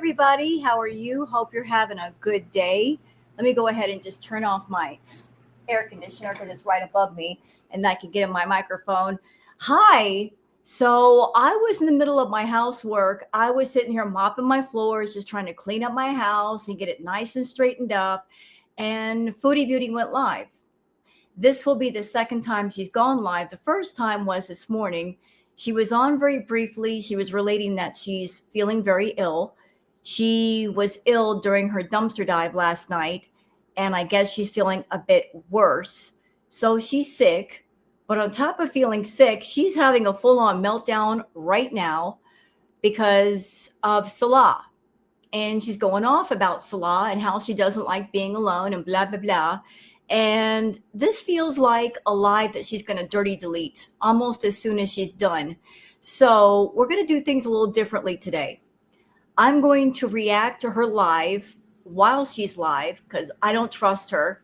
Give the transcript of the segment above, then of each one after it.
everybody. How are you? Hope you're having a good day. Let me go ahead and just turn off my air conditioner because it's right above me and I can get in my microphone. Hi. So I was in the middle of my housework. I was sitting here mopping my floors, just trying to clean up my house and get it nice and straightened up. And Foodie Beauty went live. This will be the second time she's gone live. The first time was this morning. She was on very briefly. She was relating that she's feeling very ill. She was ill during her dumpster dive last night, and I guess she's feeling a bit worse. So she's sick. But on top of feeling sick, she's having a full on meltdown right now because of Salah. And she's going off about Salah and how she doesn't like being alone and blah, blah, blah. And this feels like a live that she's going to dirty delete almost as soon as she's done. So we're going to do things a little differently today. I'm going to react to her live while she's live because I don't trust her.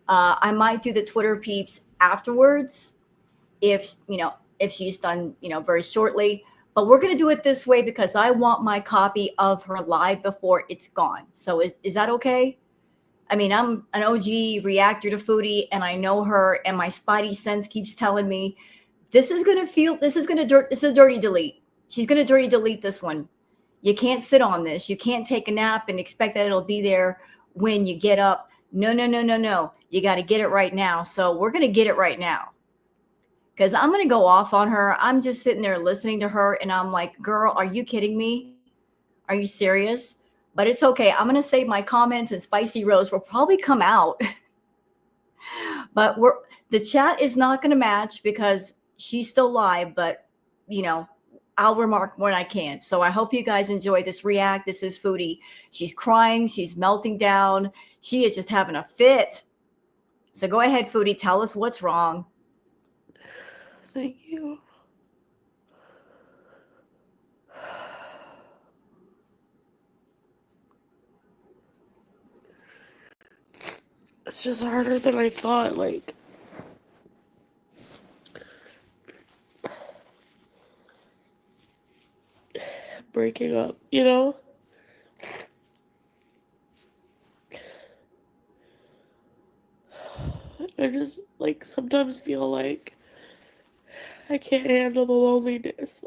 I might do the Twitter peeps afterwards if she's done, very shortly. But we're going to do it this way because I want my copy of her live before it's gone. So is that okay? I mean, I'm an OG reactor to Foodie and I know her and my spidey sense keeps telling me this is a dirty delete. She's going to dirty delete this one. You can't sit on this. You can't take a nap and expect that it'll be there when you get up. No, no, no, no, no. You got to get it right now. So we're going to get it right now because I'm going to go off on her. I'm just sitting there listening to her and I'm like, girl, are you kidding me? Are you serious? But it's okay. I'm going to save my comments and Spicy Rose will probably come out. But the chat is not going to match because she's still live, but I'll remark when I can. So I hope you guys enjoy this react. This is Foodie. She's crying. She's melting down. She is just having a fit. So go ahead, Foodie. Tell us what's wrong. Thank you. It's just harder than I thought, breaking up, I just, sometimes feel like I can't handle the loneliness,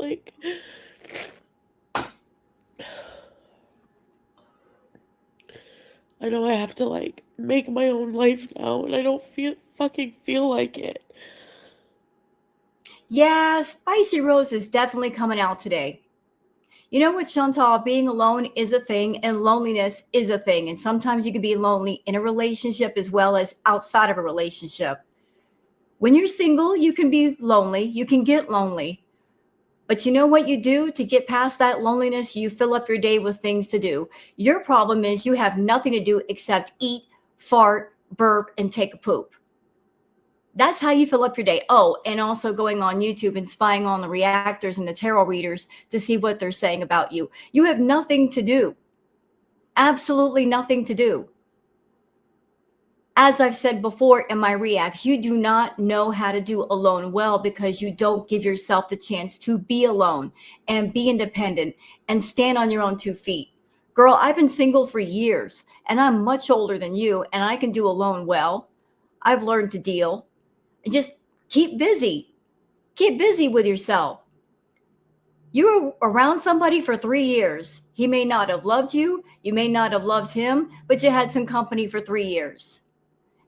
I know I have to, make my own life now, and I don't fucking feel like it. Yeah, Spicy Rose is definitely coming out today. You know what, Chantal? Being alone is a thing and loneliness is a thing. And sometimes you can be lonely in a relationship as well as outside of a relationship. When you're single, you can be lonely. You can get lonely. But you know what you do to get past that loneliness? You fill up your day with things to do. Your problem is you have nothing to do except eat, fart, burp, and take a poop. That's how you fill up your day. Oh, and also going on YouTube and spying on the reactors and the tarot readers to see what they're saying about you. You have nothing to do. Absolutely nothing to do. As I've said before in my reacts, you do not know how to do alone well because you don't give yourself the chance to be alone and be independent and stand on your own 2 feet. Girl, I've been single for years and I'm much older than you and I can do alone well. I've learned to deal. Just keep busy. Keep busy with yourself. You were around somebody for 3 years. He may not have loved you. You may not have loved him, but you had some company for 3 years.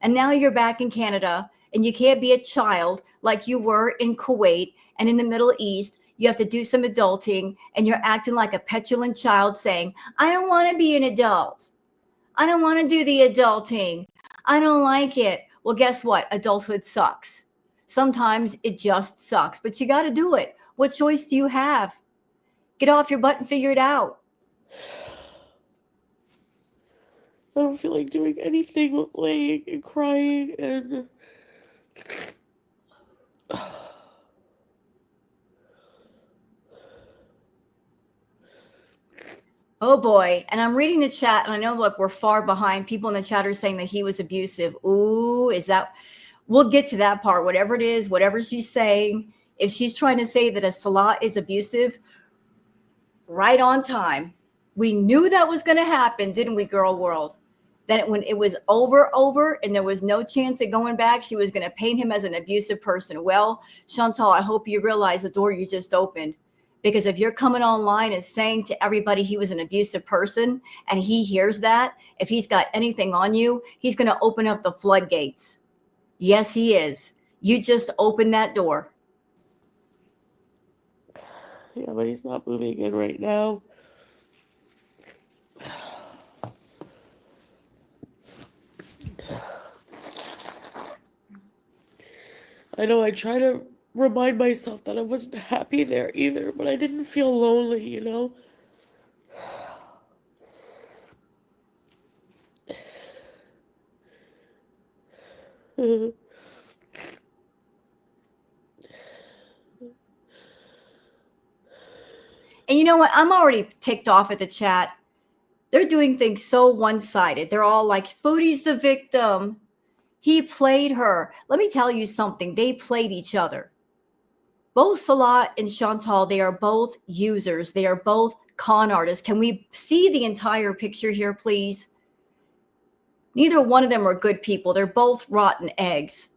And now you're back in Canada and you can't be a child like you were in Kuwait and in the Middle East. You have to do some adulting and you're acting like a petulant child saying, I don't want to be an adult. I don't want to do the adulting. I don't like it. Well, guess what? Adulthood sucks. Sometimes it just sucks, but you got to do it. What choice do you have? Get off your butt and figure it out. I don't feel like doing anything but laying and crying and Oh boy. And I'm reading the chat and I know, look, we're far behind. People in the chat are saying that he was abusive. Ooh, is that, we'll get to that part. Whatever it is, whatever she's saying, if she's trying to say that a Salah is abusive, right on time. We knew that was going to happen, didn't we, girl world? That when it was over, and there was no chance of going back, she was going to paint him as an abusive person. Well, Chantal, I hope you realize the door you just opened. Because if you're coming online and saying to everybody he was an abusive person and he hears that, if he's got anything on you, he's going to open up the floodgates. Yes, he is. You just opened that door. Yeah, but he's not moving in right now. I know I try to remind myself that I wasn't happy there either, but I didn't feel lonely, you know? And you know what? I'm already ticked off at the chat. They're doing things so one-sided. They're all like, Foodie's the victim. He played her. Let me tell you something. They played each other. Both Salah and Chantal, they are both users. They are both con artists. Can we see the entire picture here, please? Neither one of them are good people. They're both rotten eggs.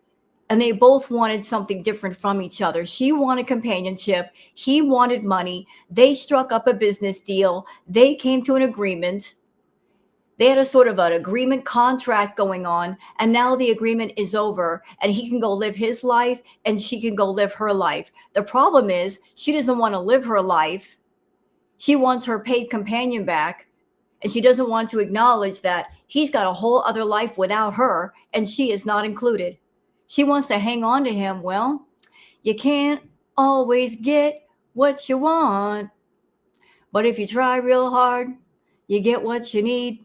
And they both wanted something different from each other. She wanted companionship. He wanted money. They struck up a business deal. They came to an agreement. They had a sort of an agreement contract going on, and now the agreement is over, and he can go live his life and she can go live her life. The problem is she doesn't want to live her life. She wants her paid companion back, and she doesn't want to acknowledge that he's got a whole other life without her, and she is not included. She wants to hang on to him. Well, you can't always get what you want, but if you try real hard, you get what you need.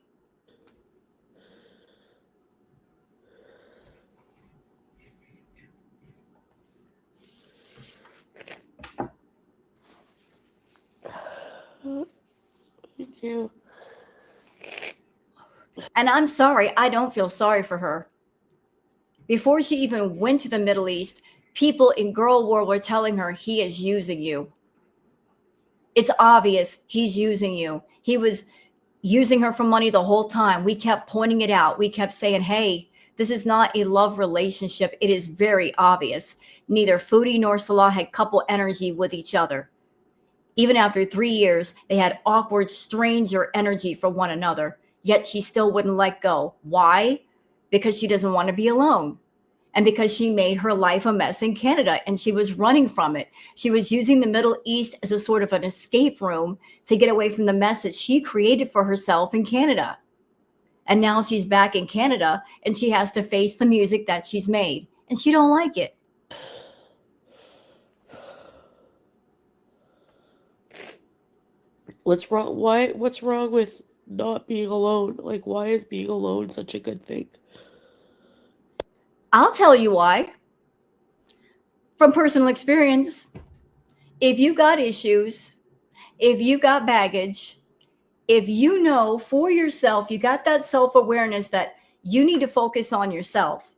Thank you. And I'm sorry, I don't feel sorry for her. Before she even went to the Middle East, people in girl world were telling her he is using you. It's obvious he's using you. He was using her for money the whole time. We kept pointing it out. We kept saying, hey, this is not a love relationship. It is very obvious. Neither Foodie nor Salah had couple energy with each other. Even after 3 years, they had awkward stranger energy for one another, yet she still wouldn't let go. Why? Because she doesn't want to be alone. And because she made her life a mess in Canada and she was running from it. She was using the Middle East as a sort of an escape room to get away from the mess that she created for herself in Canada. And now she's back in Canada and she has to face the music that she's made. And she don't like it. What's wrong? What's wrong with not being alone? Like, why is being alone such a good thing? I'll tell you why. From personal experience, if you got issues, if you got baggage, if you know for yourself, you got that self-awareness that you need to focus on yourself.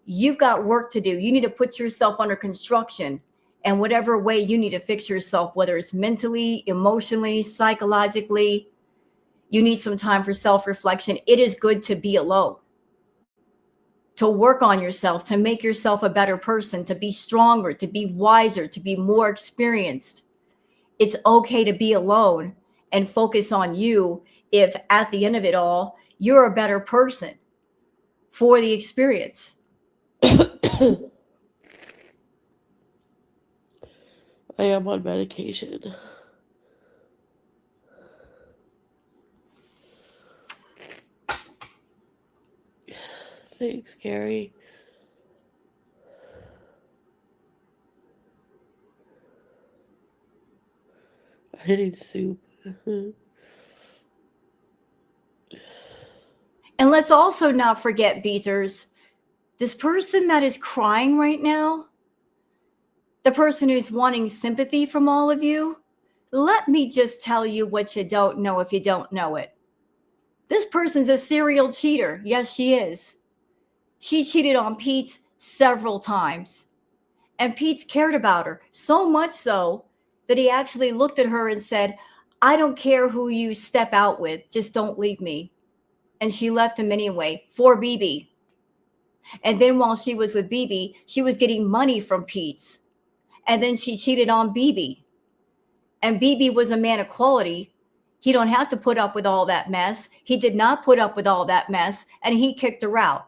You've got work to do. You need to put yourself under construction. And whatever way you need to fix yourself, whether it's mentally, emotionally, psychologically, you need some time for self-reflection. It is good to be alone, to work on yourself, to make yourself a better person, to be stronger, to be wiser, to be more experienced. It's okay to be alone and focus on you if at the end of it all, you're a better person for the experience. I am on medication. Thanks, Carrie. I need soup. And let's also not forget, Beaters, this person that is crying right now, the person who's wanting sympathy from all of you, let me just tell you what you don't know if you don't know it. This person's a serial cheater. Yes, she is. She cheated on Pete several times. And Pete cared about her so much so that he actually looked at her and said, I don't care who you step out with, just don't leave me. And she left him anyway for BB. And then while she was with BB, she was getting money from Pete's. And then she cheated on BB. And BB was a man of quality. He don't have to put up with all that mess. He did not put up with all that mess, and he kicked her out.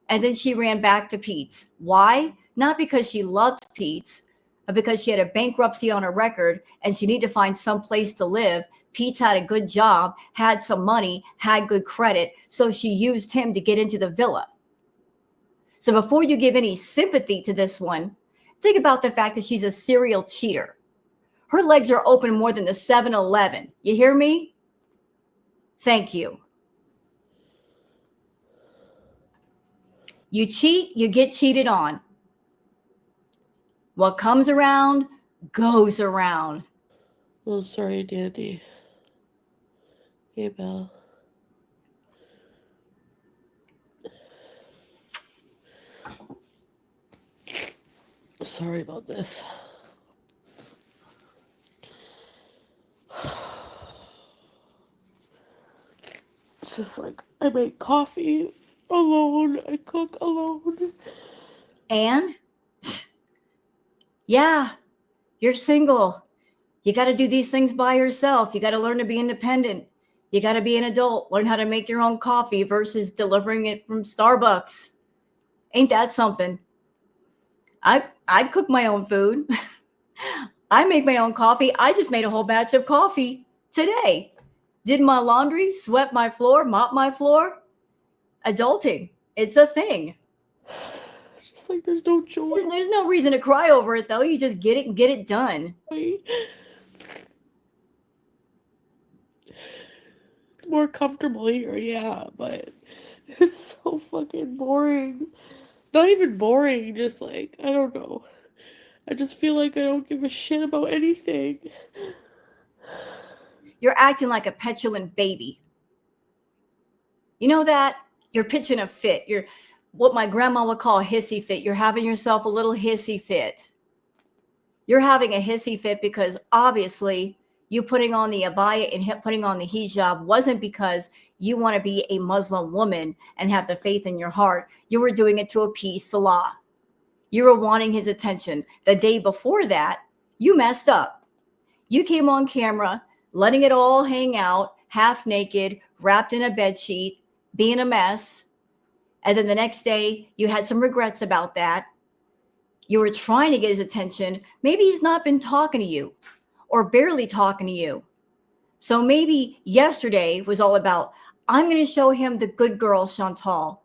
And then she ran back to Pete's. Why? Not because she loved Pete's, but because she had a bankruptcy on her record and she needed to find some place to live. Pete's had a good job, had some money, had good credit, so she used him to get into the villa. So before you give any sympathy to this one, think about the fact that she's a serial cheater. Her legs are open more than the 7-Eleven. You hear me? Thank you. You cheat, you get cheated on. What comes around goes around. Oh, sorry, Dandy. Hey, Belle. Sorry about this. It's just like, I make coffee alone, I cook alone. And yeah, you're single. You got to do these things by yourself. You got to learn to be independent. You got to be an adult. Learn how to make your own coffee versus delivering it from Starbucks. Ain't that something? I cook my own food. I make my own coffee. I just made a whole batch of coffee today. Did my laundry, swept my floor, mopped my floor. Adulting. It's a thing. It's just like there's no joy. There's no reason to cry over it, though. You just get it and get it done. It's more comfortable here, yeah, but it's so fucking boring. Not even boring, just like, I don't know. I just feel like I don't give a shit about anything. You're acting like a petulant baby. You know that? You're pitching a fit. You're what my grandma would call a hissy fit. You're having yourself a little hissy fit. You're having a hissy fit because obviously you putting on the abaya and putting on the hijab wasn't because you want to be a Muslim woman and have the faith in your heart. You were doing it to appease Salah. You were wanting his attention. The day before that, you messed up. You came on camera, letting it all hang out, half naked, wrapped in a bed sheet, being a mess. And then the next day, you had some regrets about that. You were trying to get his attention. Maybe he's not been talking to you or barely talking to you. So maybe yesterday was all about, I'm going to show him the good girl, Chantal.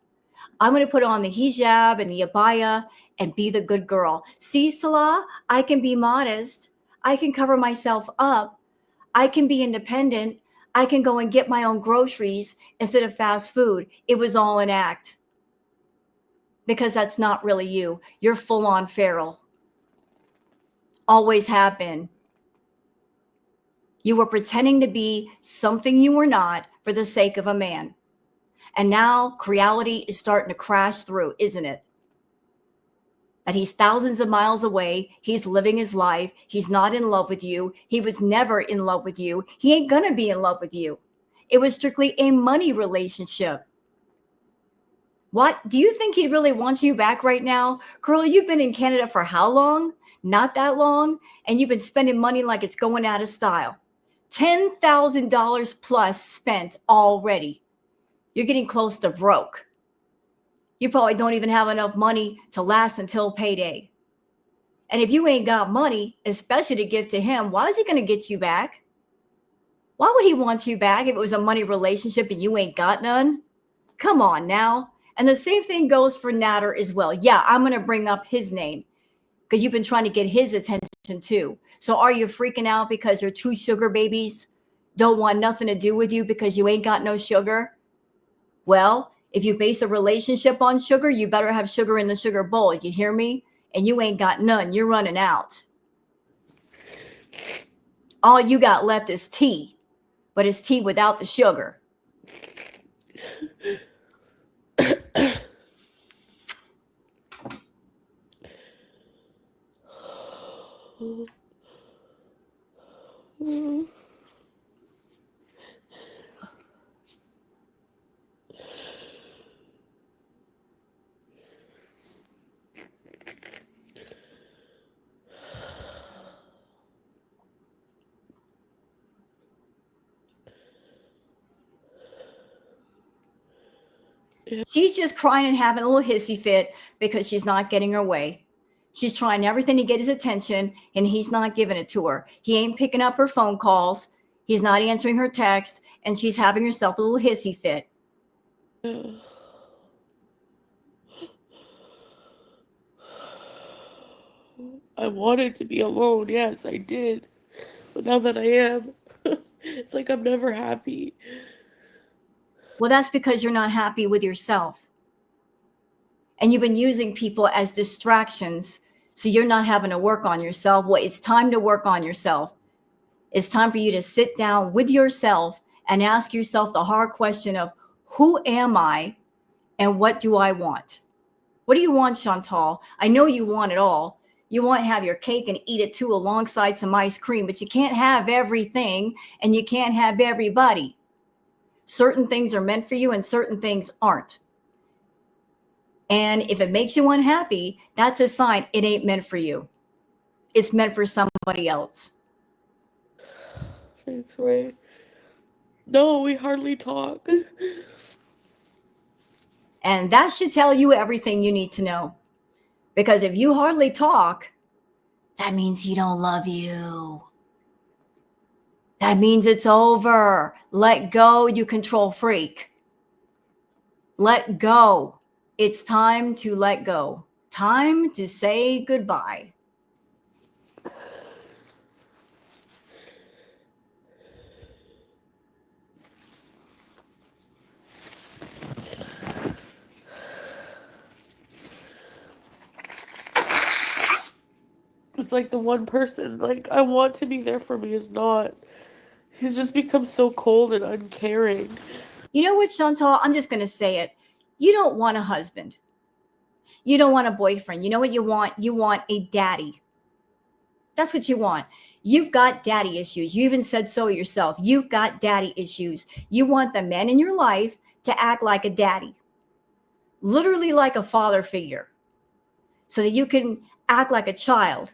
I'm going to put on the hijab and the abaya and be the good girl. See, Salah, I can be modest. I can cover myself up. I can be independent. I can go and get my own groceries instead of fast food. It was all an act. Because that's not really you. You're full on feral. Always have been. You were pretending to be something you were not for the sake of a man. And now reality is starting to crash through, isn't it? That he's thousands of miles away. He's living his life. He's not in love with you. He was never in love with you. He ain't going to be in love with you. It was strictly a money relationship. What? Do you think he really wants you back right now? Girl, you've been in Canada for how long? Not that long. And you've been spending money like it's going out of style. $10,000 plus spent already. You're getting close to broke. You probably don't even have enough money to last until payday. And if you ain't got money, especially to give to him, why is he going to get you back? Why would he want you back if it was a money relationship and you ain't got none? Come on now. And the same thing goes for Nader as well. Yeah, I'm going to bring up his name because you've been trying to get his attention too. So are you freaking out because your two sugar babies don't want nothing to do with you because you ain't got no sugar? Well, if you base a relationship on sugar, you better have sugar in the sugar bowl. You hear me? And you ain't got none. You're running out. All you got left is tea, but it's tea without the sugar. Yeah. She's just crying and having a little hissy fit because she's not getting her way. She's trying everything to get his attention, and he's not giving it to her. He ain't picking up her phone calls. He's not answering her text, and she's having herself a little hissy fit. I wanted to be alone. Yes, I did. But now that I am, it's like I'm never happy. Well, that's because you're not happy with yourself. And you've been using people as distractions. So you're not having to work on yourself. Well, it's time to work on yourself. It's time for you to sit down with yourself and ask yourself the hard question of who am I and what do I want? What do you want, Chantal? I know you want it all. You want to have your cake and eat it too alongside some ice cream, but you can't have everything and you can't have everybody. Certain things are meant for you and certain things aren't. And if it makes you unhappy, that's a sign it ain't meant for you. It's meant for somebody else. Thanks, Ray. No, we hardly talk. And that should tell you everything you need to know. Because if you hardly talk, that means he don't love you. That means it's over. Let go, you control freak. Let go. It's time to let go. Time to say goodbye. It's like the one person, like, I want to be there for me is not. He's just become so cold and uncaring. You know what, Chantal? I'm just going to say it. You don't want a husband. You don't want a boyfriend. You know what you want? You want a daddy. That's what you want. You've got daddy issues. You even said so yourself. You've got daddy issues. You want the man in your life to act like a daddy, literally like a father figure, so that you can act like a child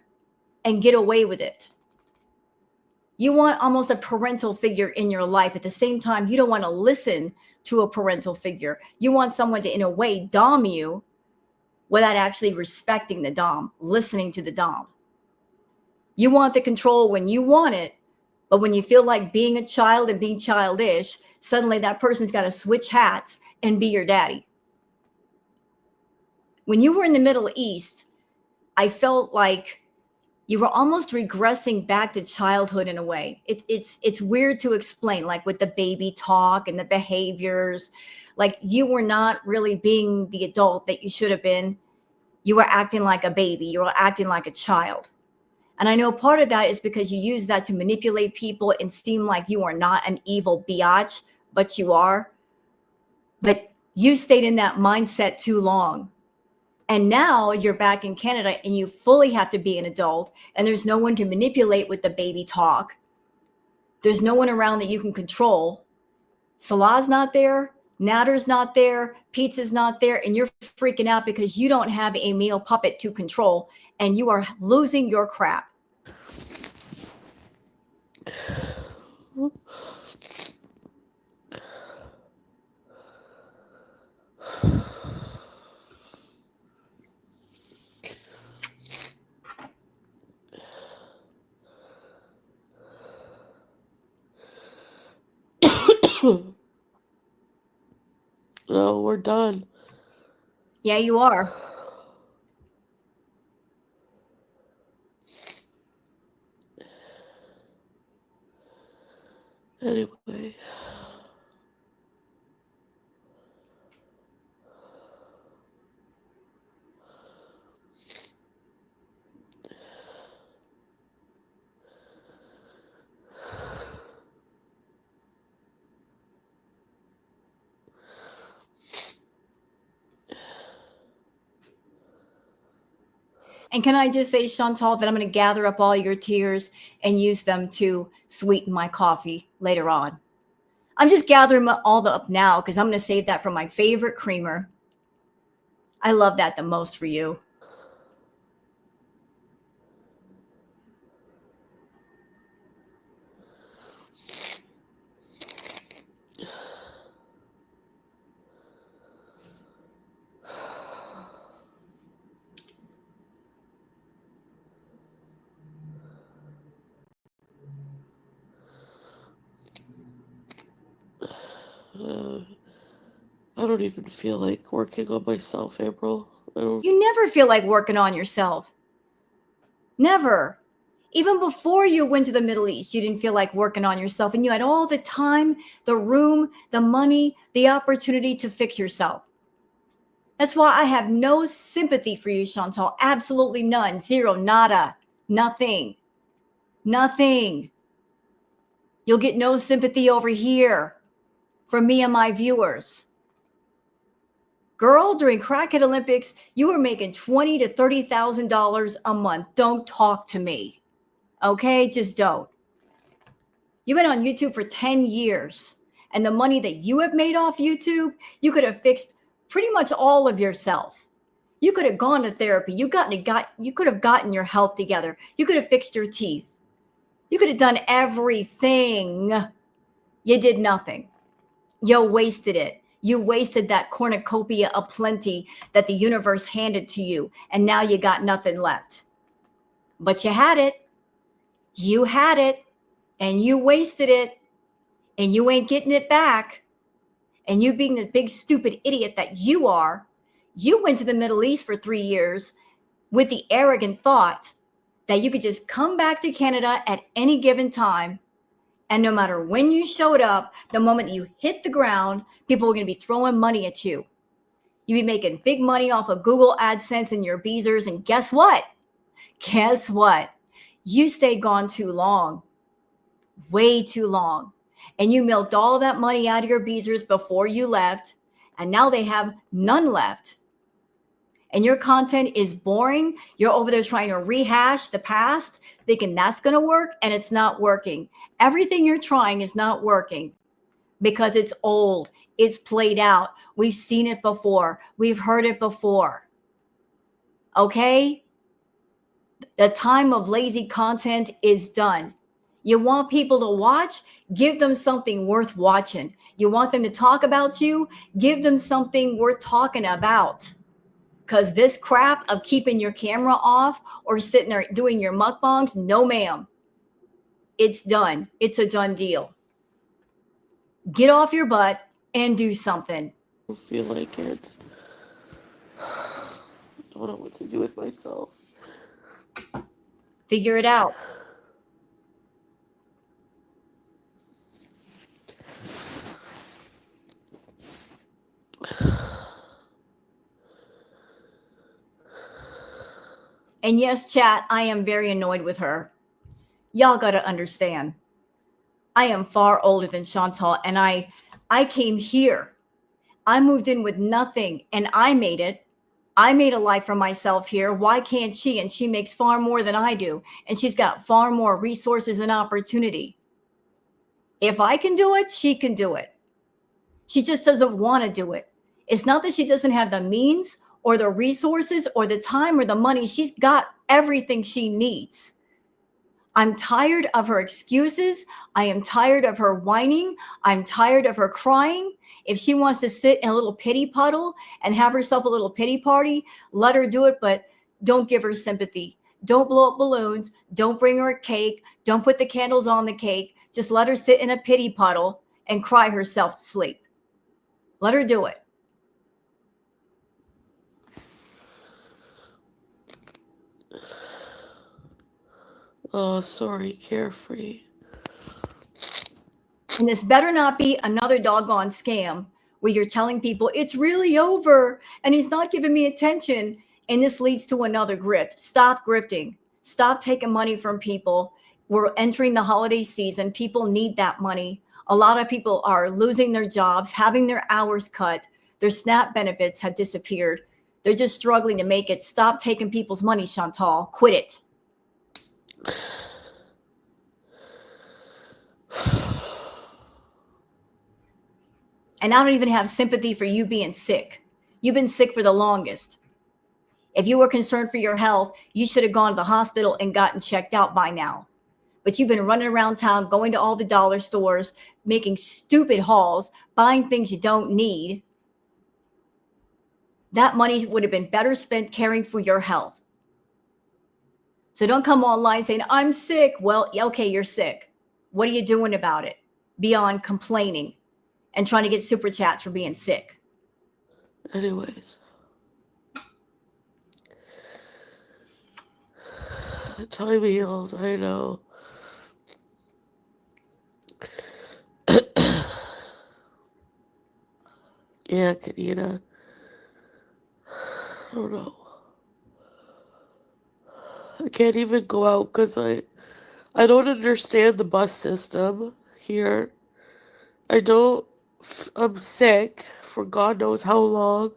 and get away with it. You want almost a parental figure in your life. At the same time, you don't want to listen to a parental figure. You want someone to, in a way, dom you without actually respecting the dom, listening to the dom. You want the control when you want it, but when you feel like being a child and being childish, suddenly that person's got to switch hats and be your daddy. When you were in the Middle East, I felt like you were almost regressing back to childhood in a way. It's weird to explain, like with the baby talk and the behaviors. Like you were not really being the adult that you should have been. You were acting like a baby. You were acting like a child. And I know part of that is because you use that to manipulate people and seem like you are not an evil biatch, but you are. But you stayed in that mindset too long. And now you're back in Canada and you fully have to be an adult, and there's no one to manipulate with the baby talk. There's no one around that you can control. Salah's not there. Natter's not there. Pizza's not there. And you're freaking out because you don't have a male puppet to control and you are losing your crap. No, we're done. Yeah, you are. Anyway. And can I just say, Chantal, that I'm going to gather up all your tears and use them to sweeten my coffee later on. I'm just gathering all the up now because I'm going to save that for my favorite creamer. I love that the most for you. I don't even feel like working on myself, April. I don't. You never feel like working on yourself. Never. Even before you went to the Middle East, you didn't feel like working on yourself, and you had all the time, the room, the money, the opportunity to fix yourself. That's why I have no sympathy for you, Chantal. Absolutely none. Zero. Nada. Nothing. Nothing. You'll get no sympathy over here from me and my viewers. Girl, during Crackhead Olympics, you were making $20,000 to $30,000 a month. Don't talk to me. Okay? Just don't. You've been on YouTube for 10 years, and the money that you have made off YouTube, you could have fixed pretty much all of yourself. You could have gone to therapy. You could have gotten your health together. You could have fixed your teeth. You could have done everything. You did nothing. You wasted it. You wasted that cornucopia of plenty that the universe handed to you, and now you got nothing left. But you had it. You had it, and you wasted it, and you ain't getting it back. And you being the big stupid idiot that you are, you went to the Middle East for 3 years with the arrogant thought that you could just come back to Canada at any given time. And no matter when you showed up, the moment you hit the ground, people were going to be throwing money at you. You'd be making big money off of Google AdSense and your Beezers. And guess what? Guess what? You stayed gone too long, way too long. And you milked all of that money out of your Beezers before you left. And now they have none left. And your content is boring. You're over there trying to rehash the past, thinking that's going to work, and it's not working. Everything you're trying is not working because it's old. It's played out. We've seen it before. We've heard it before. Okay? The time of lazy content is done. You want people to watch? Give them something worth watching. You want them to talk about you? Give them something worth talking about. Because this crap of keeping your camera off or sitting there doing your mukbangs, no ma'am. It's done. It's a done deal. Get off your butt and do something. I feel like it. I don't know what to do with myself. Figure it out. And yes, chat, I am very annoyed with her. Y'all got to understand. I am far older than Chantal, and I came here. I moved in with nothing, and I made it. I made a life for myself here. Why can't she? And she makes far more than I do, and she's got far more resources and opportunity. If I can do it, she can do it. She just doesn't want to do it. It's not that she doesn't have the means or the resources or the time or the money. She's got everything she needs. I'm tired of her excuses. I am tired of her whining. I'm tired of her crying. If she wants to sit in a little pity puddle and have herself a little pity party, let her do it, but don't give her sympathy. Don't blow up balloons. Don't bring her a cake. Don't put the candles on the cake. Just let her sit in a pity puddle and cry herself to sleep. Let her do it. Oh, sorry, Carefree. And this better not be another doggone scam where you're telling people it's really over and he's not giving me attention. And this leads to another grift. Stop grifting. Stop taking money from people. We're entering the holiday season. People need that money. A lot of people are losing their jobs, having their hours cut. Their SNAP benefits have disappeared. They're just struggling to make it. Stop taking people's money, Chantal. Quit it. And I don't even have sympathy for you being sick. You've been sick for the longest. If you were concerned for your health, you should have gone to the hospital and gotten checked out by now. But you've been running around town, going to all the dollar stores, making stupid hauls, buying things you don't need. That money would have been better spent caring for your health. So don't come online saying, I'm sick. Well, okay, you're sick. What are you doing about it? Beyond complaining. and trying to get super chats for being sick. Anyways. Time heals, I know. Yeah, Kanina. I don't know. I can't even go out because I don't understand the bus system here. I don't. I'm sick for God knows how long.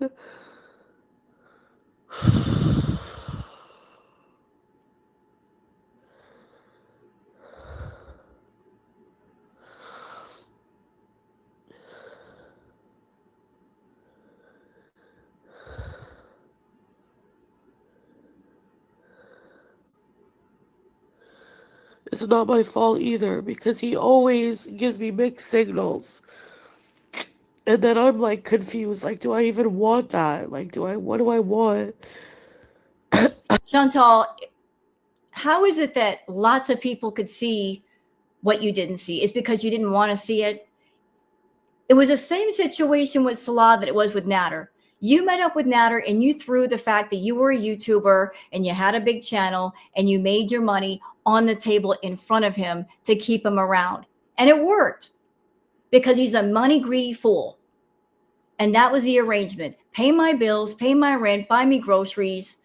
It's not my fault either because he always gives me mixed signals. And then I'm like confused. Like, do I even want that? Like, what do I want? Chantal, how is it that lots of people could see what you didn't see? It's because you didn't want to see it. It was the same situation with Salah that it was with Natter. You met up with Natter and you threw the fact that you were a YouTuber and you had a big channel and you made your money on the table in front of him to keep him around. And it worked because he's a money greedy fool. And that was the arrangement. Pay my bills, pay my rent, buy me groceries,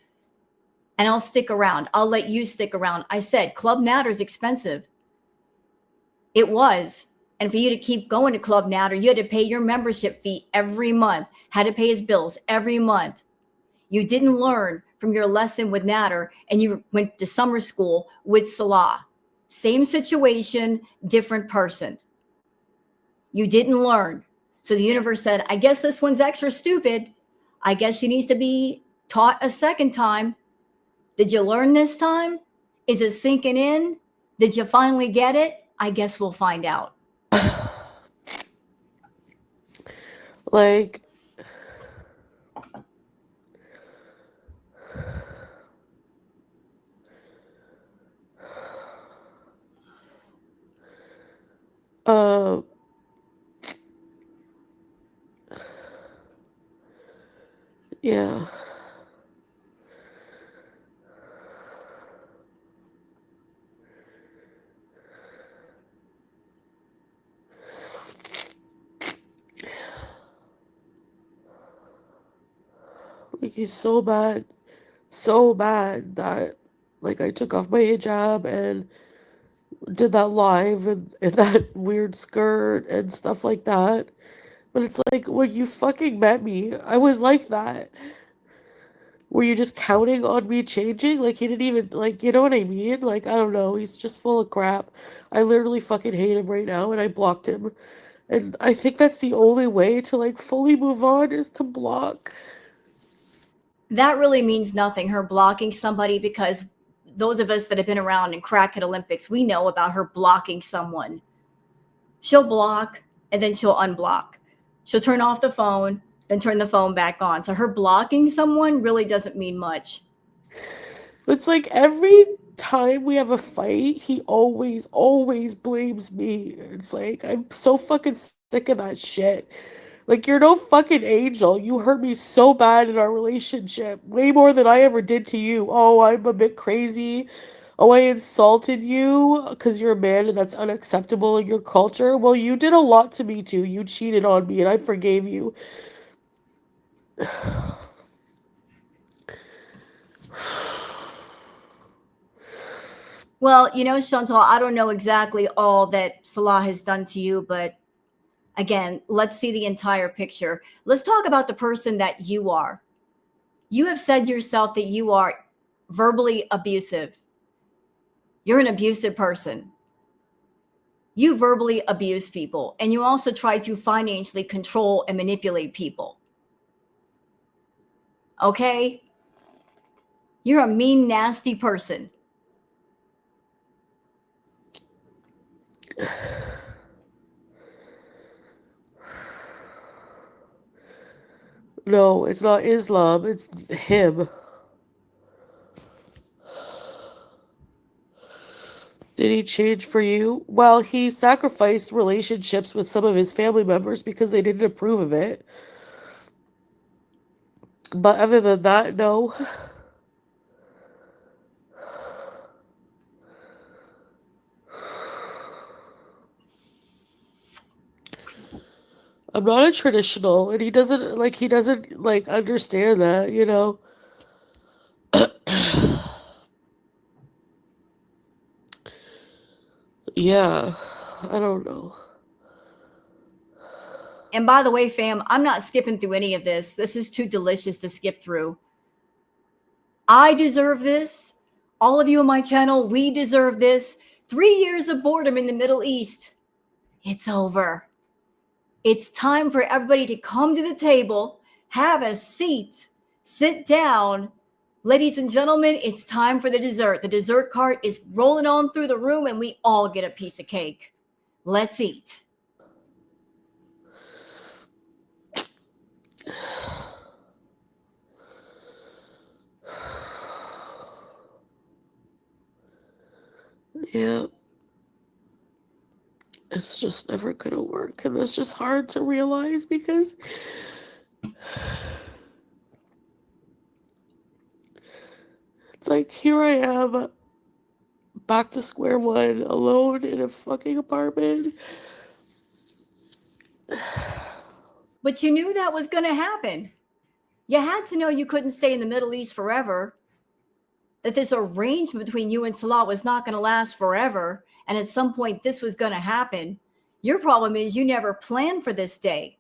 and I'll stick around. I'll let you stick around. I said, Club Natter is expensive. It was. And for you to keep going to Club Natter, you had to pay your membership fee every month, had to pay his bills every month. You didn't learn from your lesson with Natter and you went to summer school with Salah. Same situation, different person. You didn't learn. So the universe said, I guess this one's extra stupid. I guess she needs to be taught a second time. Did you learn this time? Is it sinking in? Did you finally get it? I guess we'll find out. Like, uh, yeah. Like, he's so bad that, like, I took off my hijab and did that live in that weird skirt and stuff like that. But it's like, when you fucking met me, I was like that. Were you just counting on me changing? Like, he didn't even, like, you know what I mean? Like, I don't know. He's just full of crap. I literally fucking hate him right now, and I blocked him. And I think that's the only way to, like, fully move on is to block. That really means nothing, her blocking somebody, because those of us that have been around in Crackhead Olympics, we know about her blocking someone. She'll block and then she'll unblock. She'll turn off the phone, then turn the phone back on. So her blocking someone really doesn't mean much. It's like every time we have a fight, he always blames me. It's like, I'm so fucking sick of that shit. Like, you're no fucking angel. You hurt me so bad in our relationship, way more than I ever did to you. Oh, I'm a bit crazy. Oh, I insulted you because you're a man and that's unacceptable in your culture. Well, you did a lot to me too. You cheated on me and I forgave you. Well, Chantal, I don't know exactly all that Salah has done to you, but again, let's see the entire picture. Let's talk about the person that you are. You have said yourself that you are verbally abusive. You're an abusive person. You verbally abuse people, and you also try to financially control and manipulate people. Okay? You're a mean, nasty person. No, it's not Islam, it's him. Did he change for you? Well, he sacrificed relationships with some of his family members because they didn't approve of it. But other than that, no. I'm not a traditional, and he doesn't understand that, you know. Yeah, I don't know. And by the way, fam, I'm not skipping through any of this. This is too delicious to skip through. I deserve this. All of you on my channel, we deserve this. 3 years of boredom in the Middle East. It's over. It's time for everybody to come to the table, have a seat, sit down. Ladies and gentlemen, it's time for the dessert. The dessert cart is rolling on through the room and we all get a piece of cake. Let's eat. Yeah, it's just never gonna work, and that's just hard to realize because it's like here I am back to square one, alone in a fucking apartment. But you knew that was going to happen. You had to know you couldn't stay in the Middle East forever, that this arrangement between you and Salah was not going to last forever. And at some point, this was going to happen. Your problem is you never planned for this day.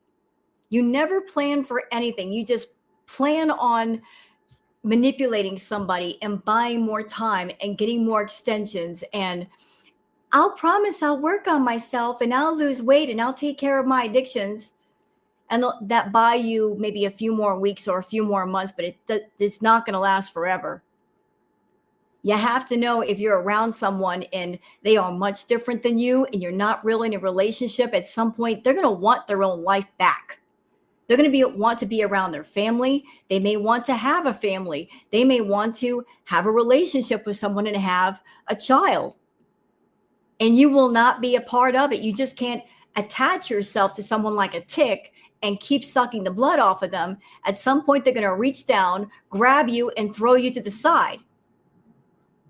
You never plan for anything. You just plan on manipulating somebody and buying more time and getting more extensions. And I'll promise I'll work on myself and I'll lose weight and I'll take care of my addictions. And that buy you maybe a few more weeks or a few more months, but it's not going to last forever. You have to know if you're around someone and they are much different than you and you're not really in a relationship, at some point, they're going to want their own life back. They're going to want to be around their family. They may want to have a family. They may want to have a relationship with someone and have a child. And you will not be a part of it. You just can't attach yourself to someone like a tick and keep sucking the blood off of them. At some point, they're going to reach down, grab you, and throw you to the side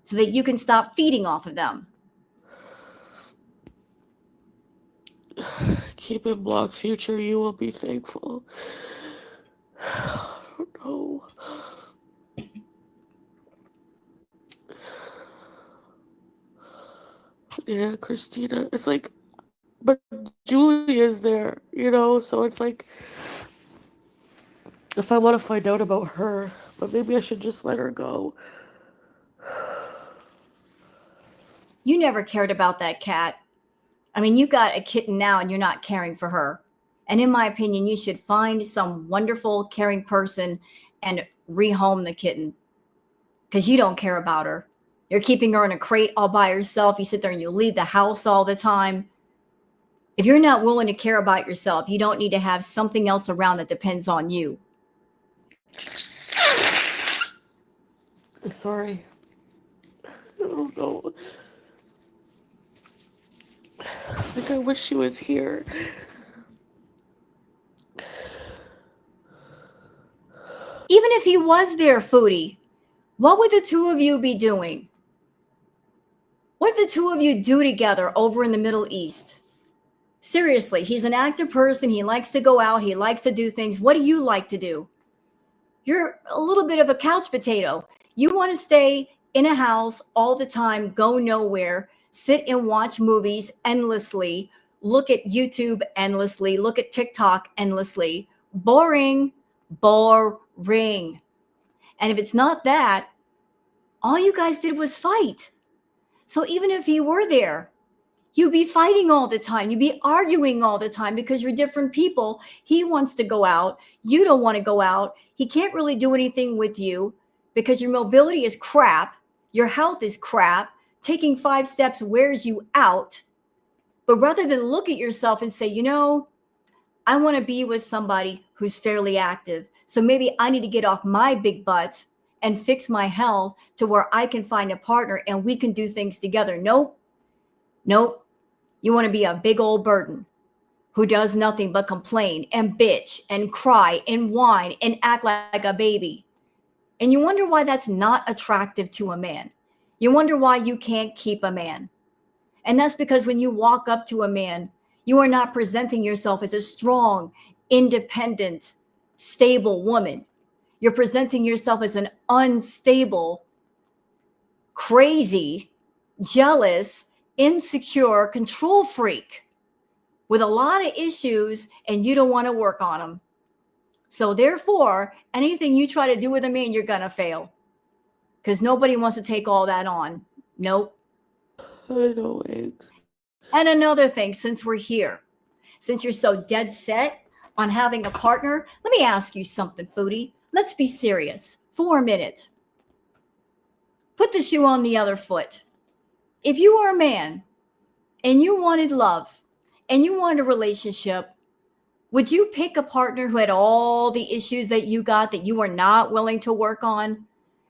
so that you can stop feeding off of them. Keep in block future, you will be thankful. I don't know. Yeah, Christina. It's like, but Julie is there, you know, so it's like, if I want to find out about her, but maybe I should just let her go. You never cared about that cat. I mean, you got a kitten now and you're not caring for her. And in my opinion, you should find some wonderful, caring person and rehome the kitten because you don't care about her. You're keeping her in a crate all by herself. You sit there and you leave the house all the time. If you're not willing to care about yourself, you don't need to have something else around that depends on you. Sorry. I don't know. Like, I wish she was here. Even if he was there, Foodie, what would the two of you be doing? What did the two of you do together over in the Middle East? Seriously, he's an active person. He likes to go out. He likes to do things. What do you like to do? You're a little bit of a couch potato. You want to stay in a house all the time, go nowhere, sit and watch movies endlessly, look at YouTube endlessly, look at TikTok endlessly. Boring, boring. And if it's not that, all you guys did was fight. So even if he were there, you'd be fighting all the time. You'd be arguing all the time because you're different people. He wants to go out. You don't want to go out. He can't really do anything with you because your mobility is crap. Your health is crap. Taking 5 steps wears you out. But rather than look at yourself and say, you know, I want to be with somebody who's fairly active. So maybe I need to get off my big butt and fix my health to where I can find a partner and we can do things together. Nope. Nope. You want to be a big old burden who does nothing but complain and bitch and cry and whine and act like a baby. And you wonder why that's not attractive to a man. You wonder why you can't keep a man. And that's because when you walk up to a man, you are not presenting yourself as a strong, independent, stable woman. You're presenting yourself as an unstable, crazy, jealous, insecure control freak with a lot of issues, and you don't want to work on them. So, therefore, anything you try to do with a man, you're going to fail because nobody wants to take all that on. Nope. I know, eggs. And another thing, since we're here, since you're so dead set on having a partner, let me ask you something, Foodie. Let's be serious for a minute. Put the shoe on the other foot. If you were a man and you wanted love and you wanted a relationship, would you pick a partner who had all the issues that you got that you were not willing to work on?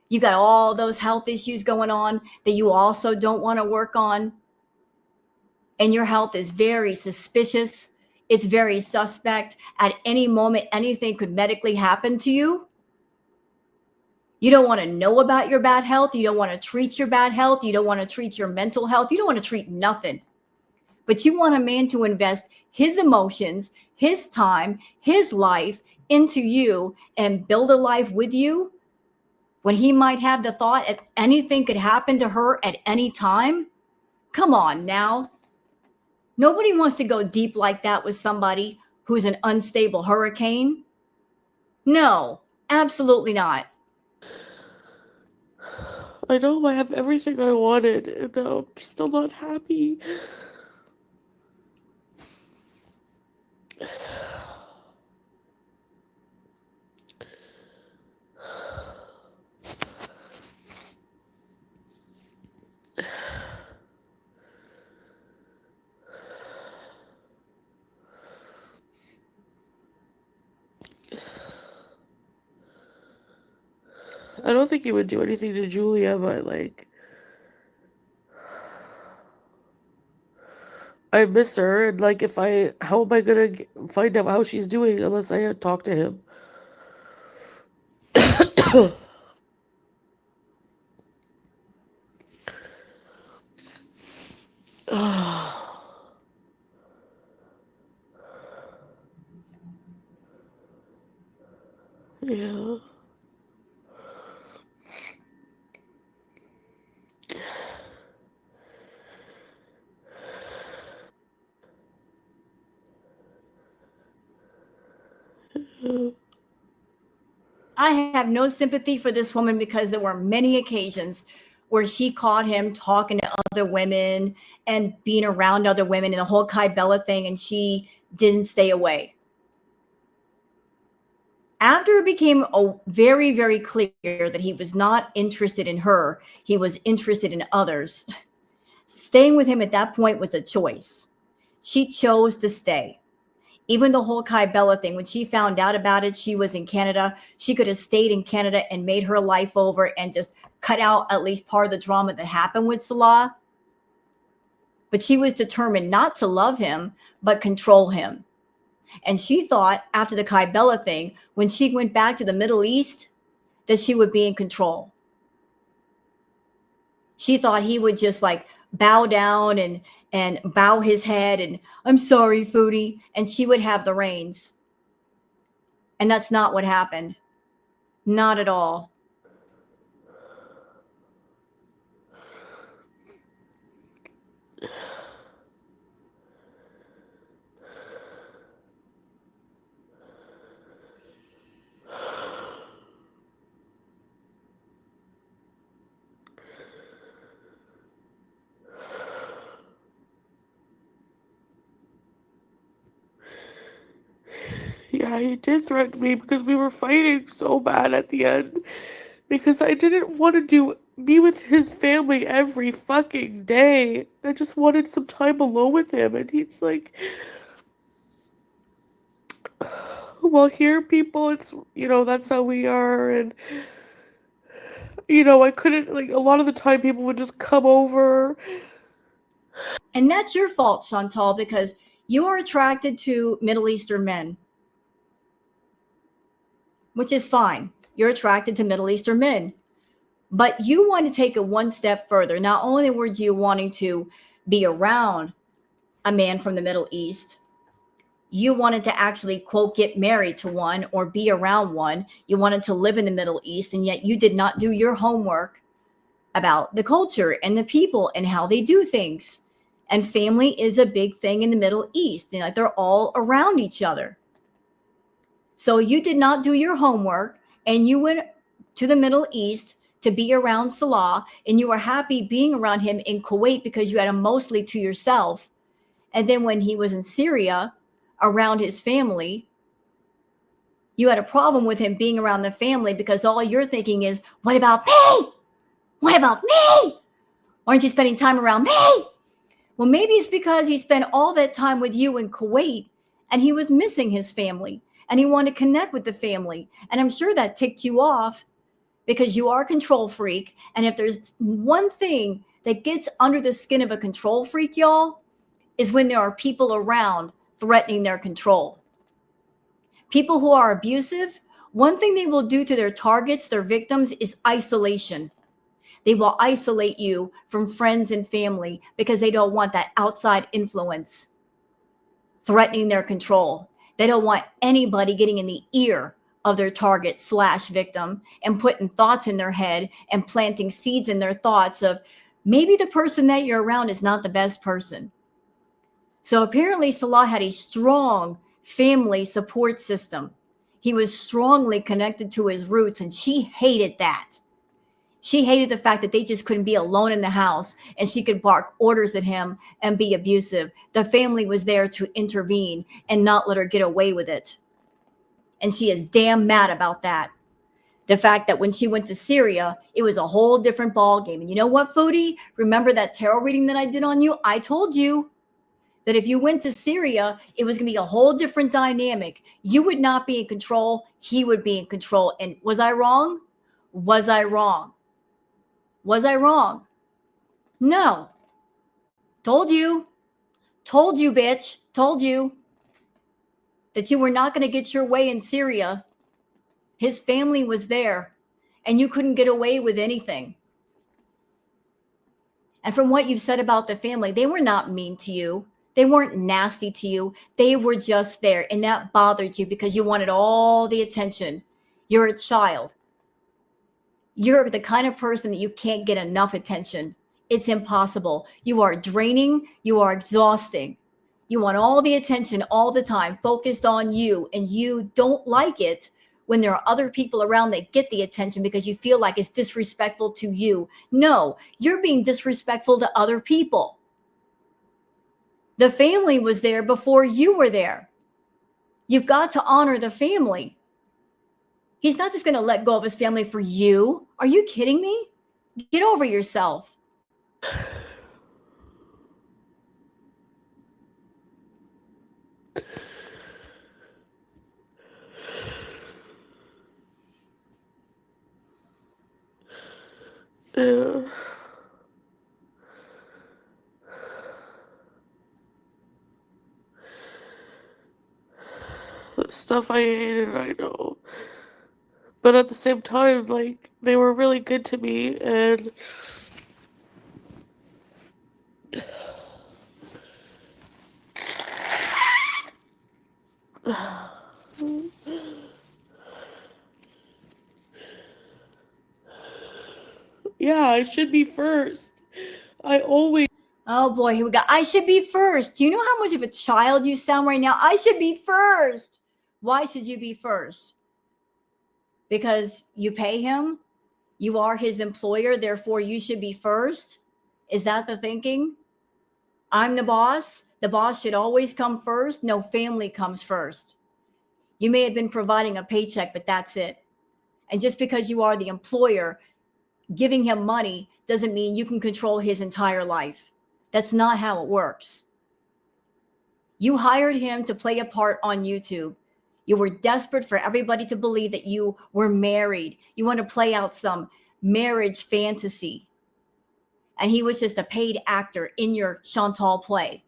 You got all those health issues going on that you also don't want to work on. And your health is very suspicious. It's very suspect. At any moment, anything could medically happen to you. You don't want to know about your bad health. You don't want to treat your bad health. You don't want to treat your mental health. You don't want to treat nothing. But you want a man to invest his emotions, his time, his life into you and build a life with you when he might have the thought that anything could happen to her at any time? Come on now. Nobody wants to go deep like that with somebody who's an unstable hurricane. No, absolutely not. I know I have everything I wanted, and I'm still not happy. I don't think he would do anything to Julia, but like, I miss her, and like, how am I gonna find out how she's doing unless I talk to him? Yeah. I have no sympathy for this woman because there were many occasions where she caught him talking to other women and being around other women and the whole Kybella thing, and she didn't stay away. After it became very, very clear that he was not interested in her, he was interested in others, staying with him at that point was a choice. She chose to stay. Even the whole Kybella thing, when she found out about it, she was in Canada. She could have stayed in Canada and made her life over and just cut out at least part of the drama that happened with Salah. But she was determined not to love him, but control him. And she thought after the Kybella thing, when she went back to the Middle East, that she would be in control. She thought he would just like bow down and bow his head and I'm sorry, Foodie, and she would have the reins. And that's not what happened. Not at all. Yeah, he did threaten me because we were fighting so bad at the end. Because I didn't want to be with his family every fucking day. I just wanted some time alone with him, and he's like, well, here, people, it's, that's how we are, and, I couldn't, like, a lot of the time people would just come over, And that's your fault, Chantal, because you are attracted to Middle Eastern men, which is fine. You're attracted to Middle Eastern men. But you want to take it one step further. Not only were you wanting to be around a man from the Middle East, you wanted to actually, quote, get married to one or be around one. You wanted to live in the Middle East, and yet you did not do your homework about the culture and the people and how they do things. And family is a big thing in the Middle East. And like they're all around each other. So you did not do your homework and you went to the Middle East to be around Salah, and you were happy being around him in Kuwait because you had him mostly to yourself. And then when he was in Syria around his family, you had a problem with him being around the family because all you're thinking is, what about me? What about me? Aren't you spending time around me? Well, maybe it's because he spent all that time with you in Kuwait and he was missing his family and he wanted to connect with the family. And I'm sure that ticked you off because you are a control freak. And if there's one thing that gets under the skin of a control freak, y'all, is when there are people around threatening their control. People who are abusive, one thing they will do to their targets, their victims, is isolation. They will isolate you from friends and family because they don't want that outside influence threatening their control. They don't want anybody getting in the ear of their target / victim and putting thoughts in their head and planting seeds in their thoughts of maybe the person that you're around is not the best person. So apparently Salah had a strong family support system. He was strongly connected to his roots, and she hated that. She hated the fact that they just couldn't be alone in the house and she could bark orders at him and be abusive. The family was there to intervene and not let her get away with it. And she is damn mad about that. The fact that when she went to Syria, it was a whole different ball game. And you know what, Foodie? Remember that tarot reading that I did on you? I told you that if you went to Syria, it was going to be a whole different dynamic. You would not be in control. He would be in control. And was I wrong? Was I wrong? Was I wrong? No. Told you. Told you, bitch. Told you that you were not going to get your way in Syria. His family was there and you couldn't get away with anything. And from what you've said about the family, they were not mean to you. They weren't nasty to you. They were just there. And that bothered you because you wanted all the attention. You're a child. You're the kind of person that you can't get enough attention. It's impossible. You are draining. You are exhausting. You want all the attention all the time, focused on you. And you don't like it when there are other people around that get the attention because you feel like it's disrespectful to you. No, you're being disrespectful to other people. The family was there before you were there. You've got to honor the family. He's not just going to let go of his family for you. Are you kidding me? Get over yourself. Yeah. Stuff I hated, I know. But at the same time, like, they were really good to me, and yeah, I should be first. I always. Oh boy, here we go. I should be first. Do you know how much of a child you sound right now? I should be first. Why should you be first? Because you pay him? You are his employer, therefore you should be first? Is that the thinking? I'm the boss. The boss should always come first. No, family comes first. You may have been providing a paycheck, but that's it. And just because you are the employer, giving him money doesn't mean you can control his entire life. That's not how it works. You hired him to play a part on YouTube. You were desperate for everybody to believe that you were married. You want to play out some marriage fantasy. and he was just a paid actor in your Chantal play.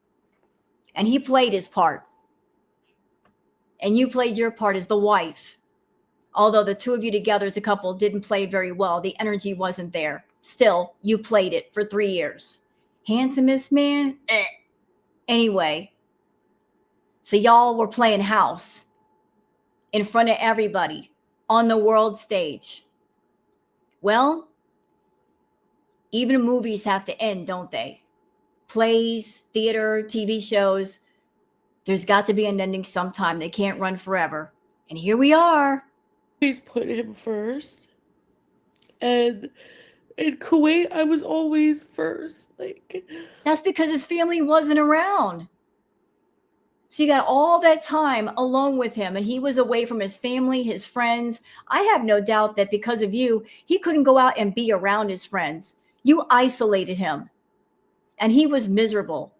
And he played his part. And you played your part as the wife. Although the two of you together as a couple didn't play very well, the energy wasn't there. Still, you played it for 3 years. Handsomest man? Anyway, so y'all were playing house in front of everybody on the world stage. Well, even movies have to end, don't they? Plays, theater, TV shows, there's got to be an ending sometime. They can't run forever. And here we are. Always put him first. And in Kuwait, I was always first. Like, That's because his family wasn't around. So you got all that time alone with him, and he was away from his family, his friends. I have no doubt that because of you, he couldn't go out and be around his friends. You isolated him, and he was miserable.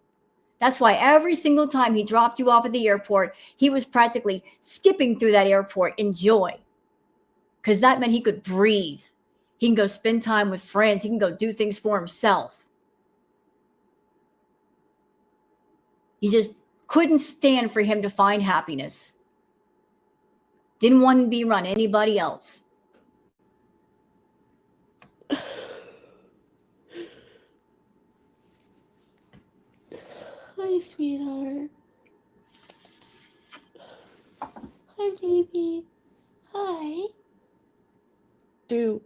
That's why every single time he dropped you off at the airport, he was practically skipping through that airport in joy, because that meant he could breathe. He can go spend time with friends. He can go do things for himself. You just couldn't stand for him to find happiness. Didn't want to be around anybody else. hi, sweetheart. Hi, baby. Hi. Dude.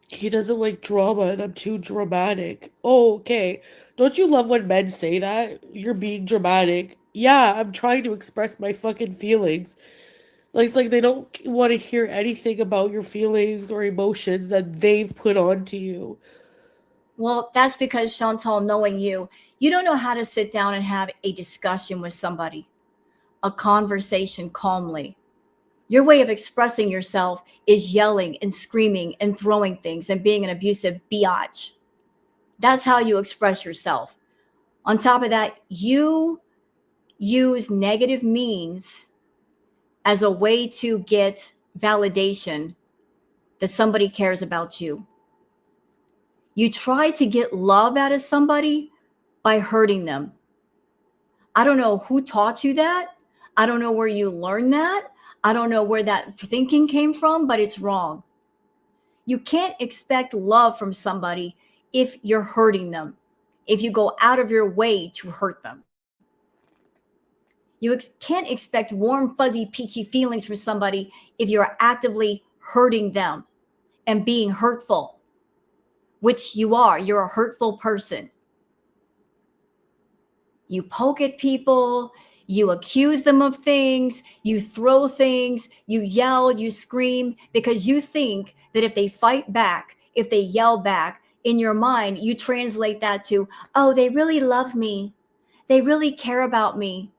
He doesn't like drama and I'm too dramatic. Oh, okay. Don't you love when men say that? You're being dramatic. Yeah, I'm trying to express my fucking feelings. Like, it's like they don't want to hear anything about your feelings or emotions that they've put onto you. Well, that's because Chantal, knowing you don't know how to sit down and have a discussion with somebody, a conversation calmly. Your way of expressing yourself is yelling and screaming and throwing things and being an abusive biatch. That's how you express yourself. On top of that, you use negative means as a way to get validation that somebody cares about you. You try to get love out of somebody by hurting them. I don't know who taught you that. I don't know where you learned that. I don't know where that thinking came from, but it's wrong. You can't expect love from somebody if you're hurting them, if you go out of your way to hurt them. You can't expect warm, fuzzy, peachy feelings from somebody if you're actively hurting them and being hurtful, which you are. You're a hurtful person. You poke at people, you accuse them of things, you throw things, you yell, you scream, because you think that if they fight back, if they yell back, in your mind, you translate that to, oh, they really love me. They really care about me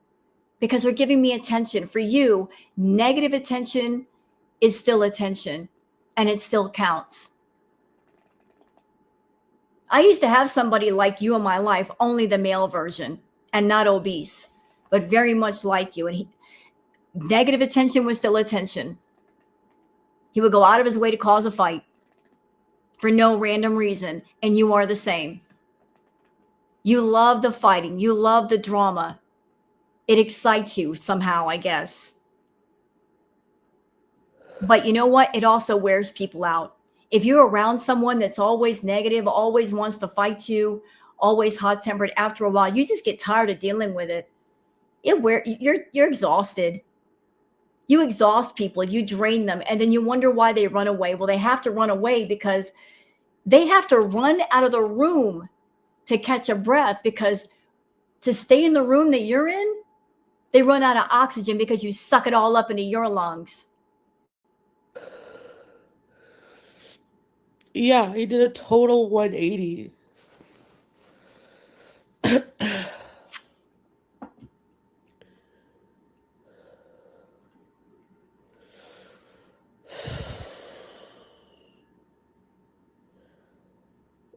because they're giving me attention. For you, negative attention is still attention and it still counts. I used to have somebody like you in my life, only the male version and not obese, but very much like you. And negative attention was still attention. He would go out of his way to cause a fight for no random reason. And you are the same. You love the fighting. You love the drama. It excites you somehow, I guess. But you know what? It also wears people out. If you're around someone that's always negative, always wants to fight you, always hot-tempered, after a while, you just get tired of dealing with it. You're exhausted. You exhaust people, you drain them, and then you wonder why they run away. Well, they have to run away because they have to run out of the room to catch a breath, because to stay in the room that you're in, they run out of oxygen because you suck it all up into your lungs. Yeah, he did a total 180.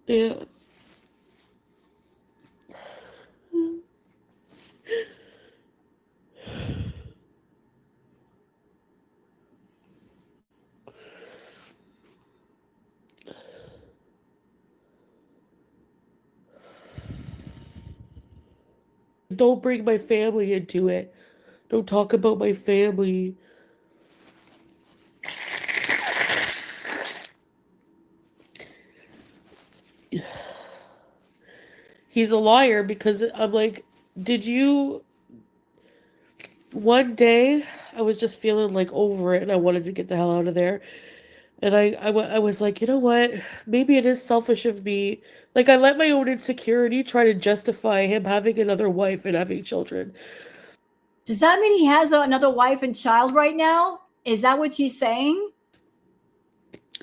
Yeah. Don't bring my family into it. Don't talk about my family. He's a liar because I'm like, did you? One day, I was just feeling like over it and I wanted to get the hell out of there. And I was like, you know what? Maybe it is selfish of me. Like, I let my own insecurity try to justify him having another wife and having children. Does that mean he has another wife and child right now? Is that what she's saying?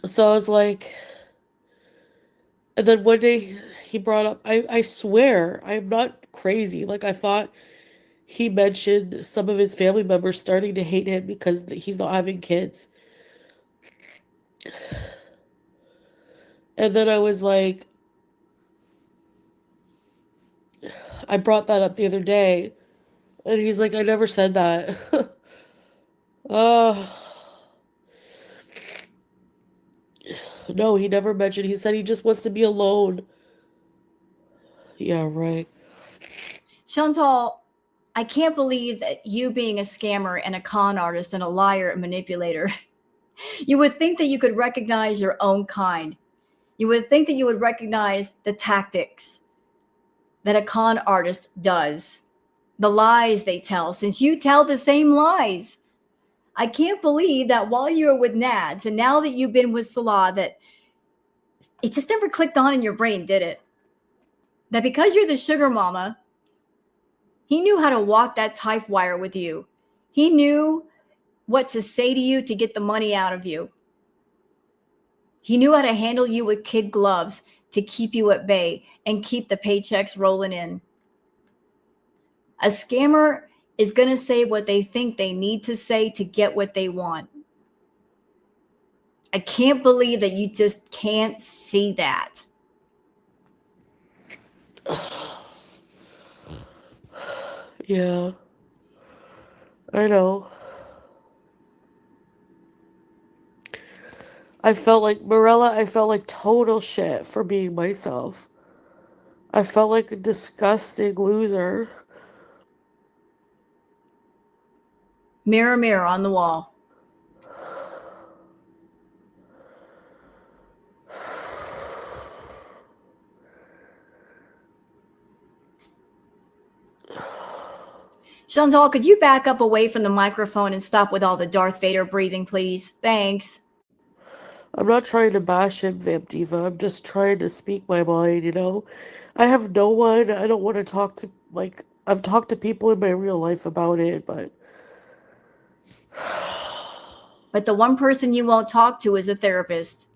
So I was like, and then one day he brought up, I swear, I'm not crazy. Like, I thought he mentioned some of his family members starting to hate him because he's not having kids. And then I was like, I brought that up the other day. And he's like, I never said that. Oh, no, he never mentioned. He said he just wants to be alone. Yeah, right. Chantal, I can't believe that you being a scammer and a con artist and a liar and manipulator, you would think that you could recognize your own kind. You would think that you would recognize the tactics that a con artist does, the lies they tell, since you tell the same lies. I can't believe that while you were with Nads and now that you've been with Salah, that it just never clicked on in your brain, did it? That because you're the sugar mama, he knew how to walk that type wire with you. He knew what to say to you to get the money out of you. He knew how to handle you with kid gloves to keep you at bay and keep the paychecks rolling in. A scammer is going to say what they think they need to say to get what they want. I can't believe that you just can't see that. Yeah, I know. I felt like, Morella, I felt like total shit for being myself. I felt like a disgusting loser. Mirror, mirror on the wall. Chantal, could you back up away from the microphone and stop with all the Darth Vader breathing, please? Thanks. I'm not trying to bash him, Vamp Diva. I'm just trying to speak my mind, you know? I have no one. I don't want to talk to, like, I've talked to people in my real life about it, but But the one person you won't talk to is a therapist.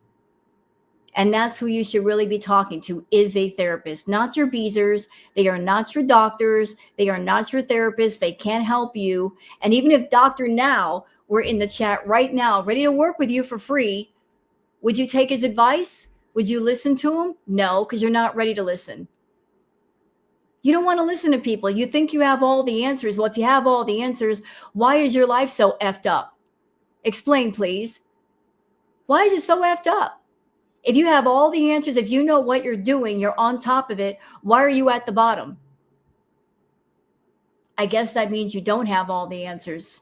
And that's who you should really be talking to, is a therapist, not your beezers. They are not your doctors. They are not your therapists. They can't help you. And even if Dr. Now were in the chat right now, ready to work with you for free, would you take his advice? Would you listen to him? No, because you're not ready to listen. You don't want to listen to people. You think you have all the answers. Well, if you have all the answers, why is your life so effed up? Explain, please. Why is it so effed up? If you have all the answers, if you know what you're doing, you're on top of it, why are you at the bottom? I guess that means you don't have all the answers.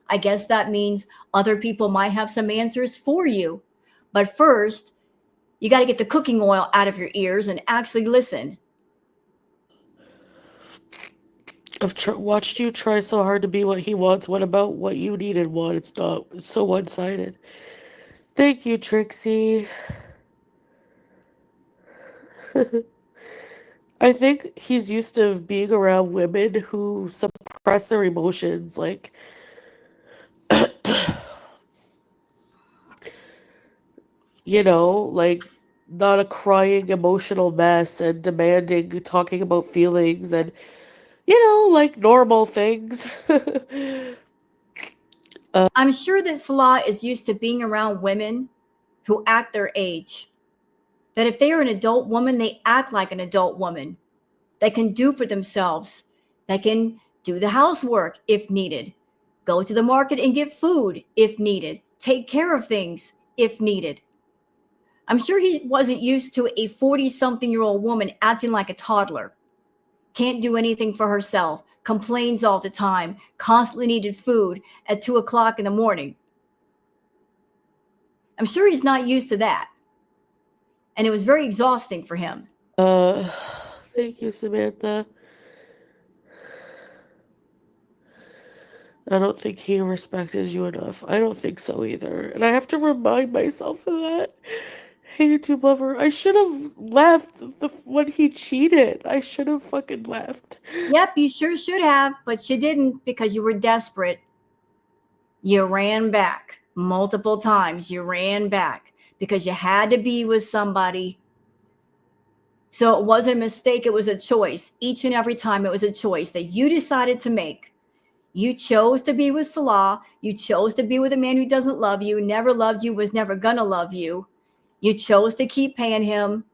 I guess that means other people might have some answers for you. But first, you got to get the cooking oil out of your ears and actually listen. Watched you try so hard to be what he wants. What about what you need and want? It's not. It's so one-sided. Thank you, Trixie. I think he's used to being around women who suppress their emotions, like, you know, like not a crying emotional mess and demanding talking about feelings and, like normal things. I'm sure that Salah is used to being around women who act their age. That if they are an adult woman, they act like an adult woman. That can do for themselves. That can do the housework if needed. Go to the market and get food if needed. Take care of things if needed. I'm sure he wasn't used to a 40-something-year-old woman acting like a toddler. can't do anything for herself, complains all the time, constantly needed food at 2 o'clock in the morning. I'm sure he's not used to that. And it was very exhausting for him. Uh, Thank you, Samantha. I don't think he respected you enough. I don't think so either. And I have to remind myself of that. Hey, YouTube lover, I should have left when he cheated. I should have fucking left. Yep, you sure should have, but you didn't because you were desperate. You ran back multiple times. You ran back because you had to be with somebody. So it wasn't a mistake, it was a choice. Each and every time it was a choice that you decided to make. You chose to be with Salah. You chose to be with a man who doesn't love you, never loved you, was never gonna love you. You chose to keep paying him.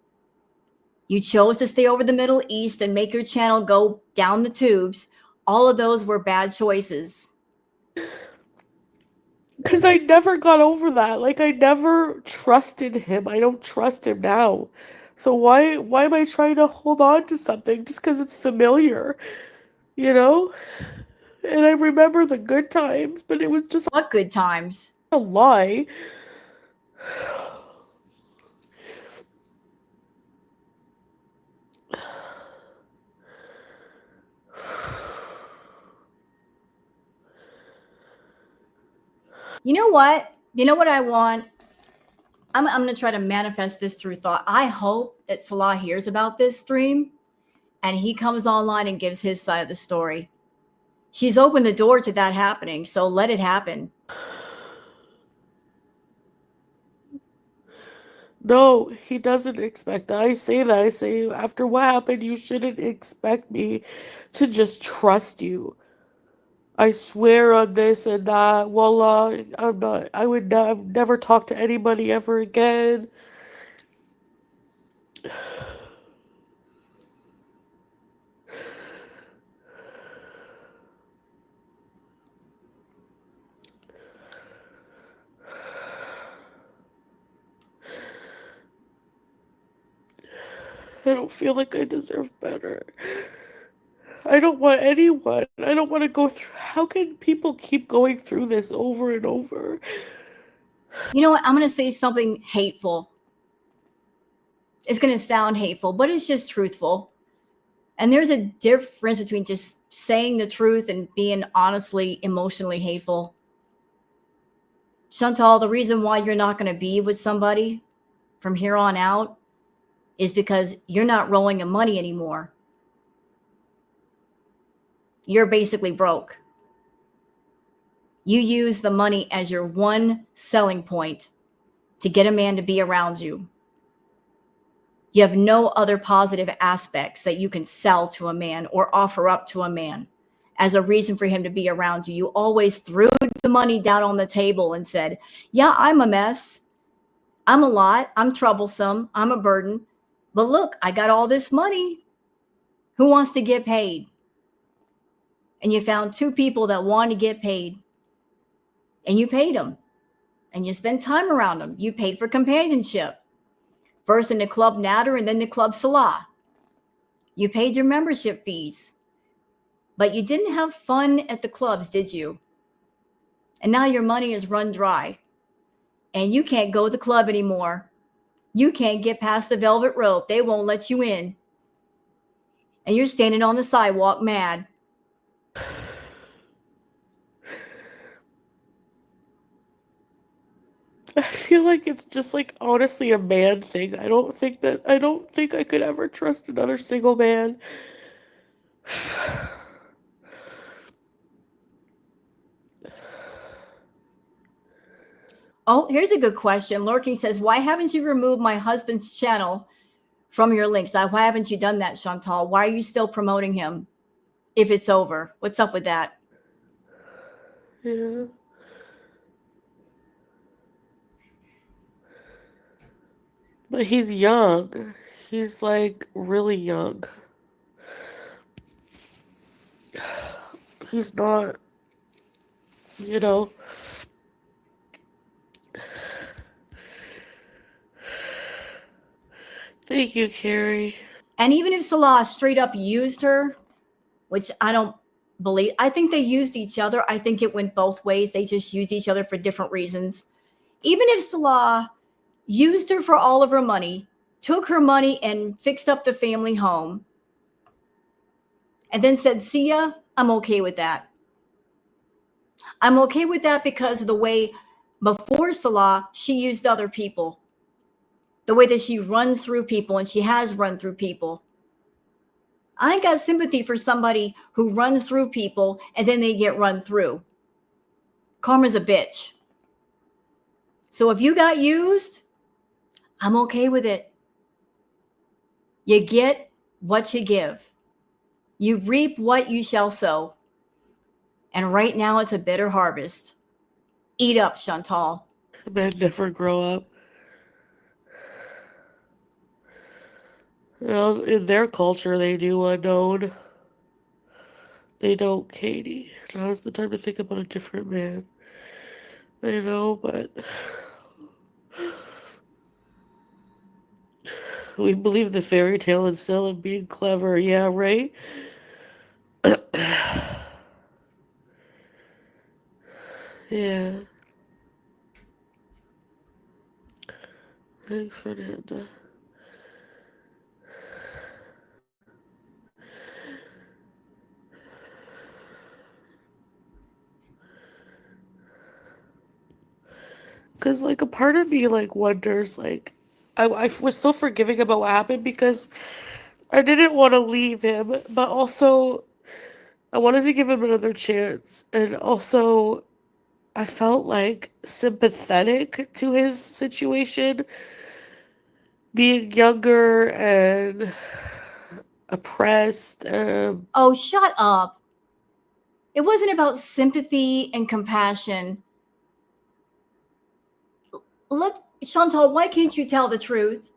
You chose to stay over the Middle East and make your channel go down the tubes. All of those were bad choices. Because I never got over that. Like, I never trusted him. I don't trust him now. So why am I trying to hold on to something just because it's familiar? You know? And I remember the good times, but it was just What good times? a lie. You know what? You know what I want? I'm going to try to manifest this through thought. I hope that Salah hears about this stream and he comes online and gives his side of the story. She's opened the door to that happening, so let it happen. No, he doesn't expect that. I say that. I say, after what happened, you shouldn't expect me to just trust you. I swear on this and that. Wallah, I'm not. I've never talk to anybody ever again. I don't feel like I deserve better. I don't want anyone. I don't want to go through. How can people keep going through this over and over? You know what? I'm going to say something hateful. It's going to sound hateful, but it's just truthful. And there's a difference between just saying the truth and being honestly, emotionally hateful. Chantal, the reason why you're not going to be with somebody from here on out is because you're not rolling in money anymore. You're basically broke. You use the money as your one selling point to get a man to be around you. You have no other positive aspects that you can sell to a man or offer up to a man as a reason for him to be around you. You always threw the money down on the table and said, yeah, I'm a mess. I'm a lot. I'm troublesome. I'm a burden. But look, I got all this money. Who wants to get paid? And you found two people that want to get paid. And you paid them. And you spent time around them. You paid for companionship. First in the Club Nader and then the Club Salah. You paid your membership fees. But you didn't have fun at the clubs, did you? And now your money is run dry. And you can't go to the club anymore. You can't get past the velvet rope. They won't let you in. And you're standing on the sidewalk mad. I feel like it's just like honestly a man thing. I don't think I could ever trust another single man. Oh, here's a good question. Lurking says, why haven't you removed my husband's channel from your links? Why haven't you done that, Chantal? Why are you still promoting him if it's over? What's up with that? Yeah. But he's young. He's like really young. He's not, you know. Thank you, Carrie. And even if Salah straight up used her, which I don't believe, I think they used each other. I think it went both ways. They just used each other for different reasons. Even if Salah used her for all of her money, took her money and fixed up the family home, and then said, see ya, I'm okay with that. I'm okay with that because of the way before Salah, she used other people, the way that she runs through people, and she has run through people. I ain't got sympathy for somebody who runs through people and then they get run through. Karma's a bitch. So if you got used, I'm okay with it. You get what you give. You reap what you shall sow. And right now it's a bitter harvest. Eat up, Chantal. Men never grow up. Well, in their culture, they do unknown. They don't, Katie. Now's the time to think about a different man. I know, but we believe the fairy tale instead of being clever. Yeah, right? Yeah. Thanks, Fernanda. Because, like, a part of me, like, wonders, like, I was so forgiving about what happened because I didn't want to leave him, but also I wanted to give him another chance. And also, I felt, like, sympathetic to his situation, being younger and oppressed. Oh, shut up. It wasn't about sympathy and compassion. Chantal, why can't you tell the truth?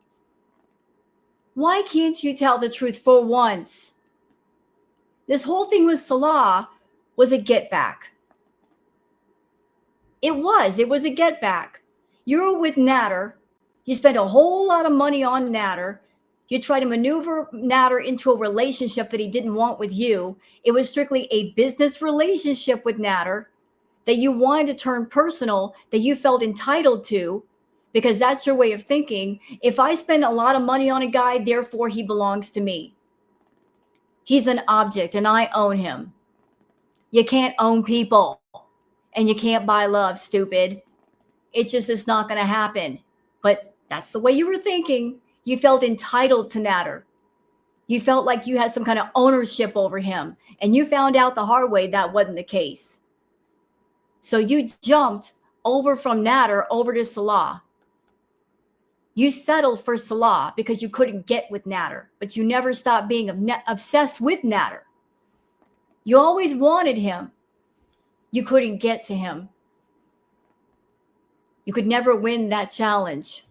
Why can't you tell the truth for once? This whole thing with Salah was a get back. It was a get back. You were with Natter. You spent a whole lot of money on Natter. You tried to maneuver Natter into a relationship that he didn't want with you. It was strictly a business relationship with Natter that you wanted to turn personal, that you felt entitled to, because that's your way of thinking. If I spend a lot of money on a guy, therefore he belongs to me. He's an object and I own him. You can't own people and you can't buy love, stupid. It just is not going to happen. But that's the way you were thinking. You felt entitled to Natter. You felt like you had some kind of ownership over him. And you found out the hard way that wasn't the case. So you jumped over from Natter over to Salah. You settled for Salah because you couldn't get with Natter, but you never stopped being obsessed with Natter. You always wanted him. You couldn't get to him. You could never win that challenge.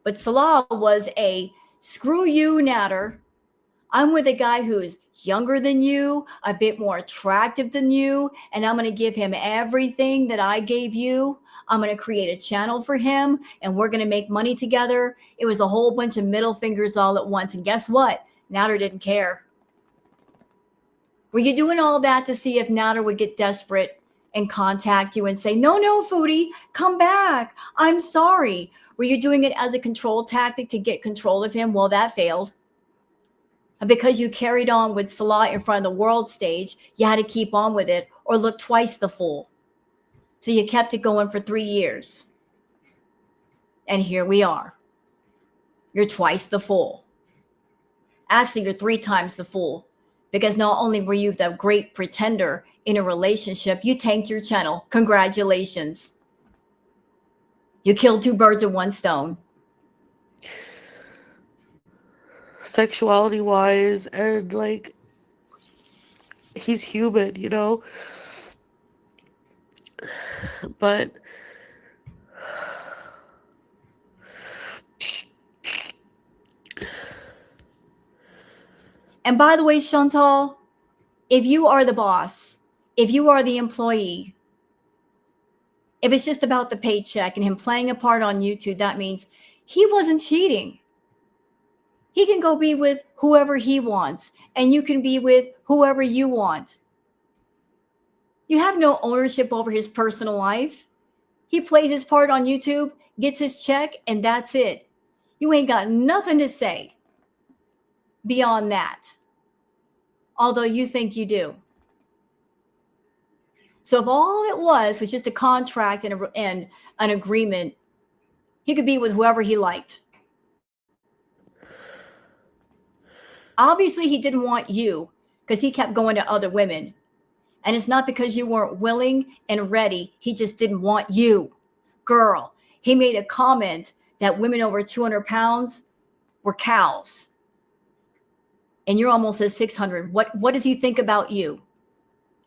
But Salah was a screw you, Natter. I'm with a guy who's younger than you, a bit more attractive than you, and I'm going to give him everything that I gave you. I'm going to create a channel for him, and we're going to make money together. It was a whole bunch of middle fingers all at once. And guess what? Natter didn't care. Were you doing all that to see if Natter would get desperate and contact you and say, no, Foodie, come back. I'm sorry. Were you doing it as a control tactic to get control of him? Well, that failed. And because you carried on with Salah in front of the world stage, you had to keep on with it or look twice the fool. So you kept it going for 3 years. And here we are. You're twice the fool. Actually, you're 3 times the fool. Because not only were you the great pretender in a relationship, you tanked your channel. Congratulations. You killed 2 birds with 1 stone. Sexuality wise, and like, he's human, you know? But and by the way, Chantal, if you are the boss, if you are the employee, if it's just about the paycheck and him playing a part on YouTube, that means he wasn't cheating. He can go be with whoever he wants, and you can be with whoever you want. You have no ownership over his personal life. He plays his part on YouTube, gets his check, and that's it. You ain't got nothing to say beyond that, although you think you do. So if all it was just a contract and an agreement, he could be with whoever he liked. Obviously, he didn't want you because he kept going to other women. And it's not because you weren't willing and ready. He just didn't want you. Girl, he made a comment that women over 200 pounds were cows. And you're almost at 600. What does he think about you?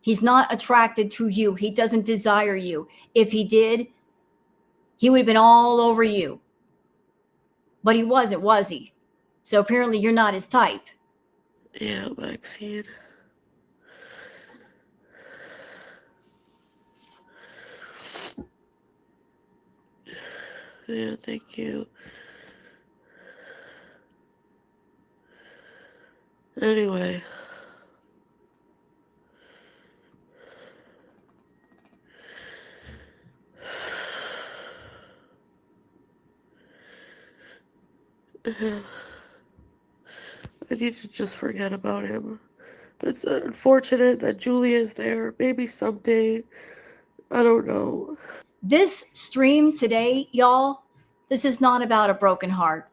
He's not attracted to you. He doesn't desire you. If he did, he would have been all over you. But he wasn't, was he? So apparently you're not his type. Yeah, Maxine. Yeah, thank you. Anyway. I need to just forget about him. It's unfortunate that Julia is there. Maybe someday. I don't know. This stream today, y'all, this is not about a broken heart.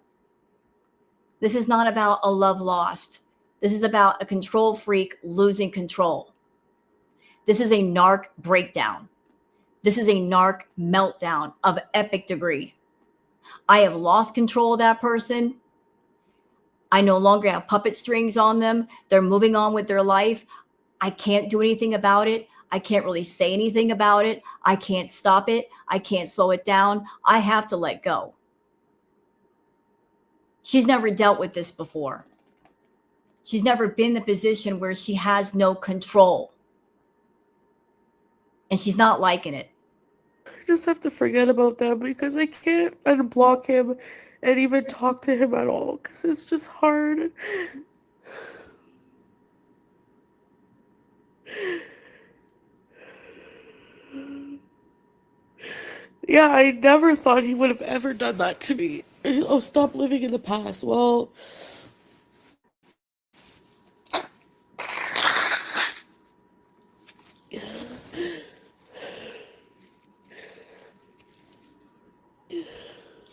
This is not about a love lost. This is about a control freak losing control. This is a narc breakdown. This is a narc meltdown of epic degree. I have lost control of that person. I no longer have puppet strings on them. They're moving on with their life. I can't do anything about it. I can't really say anything about it. I can't stop it. I can't slow it down. I have to let go. She's never dealt with this before. She's never been in the position where she has no control. And she's not liking it. I just have to forget about them because I can't unblock him and even talk to him at all because it's just hard. Yeah, I never thought he would have ever done that to me. Oh, stop living in the past. Well,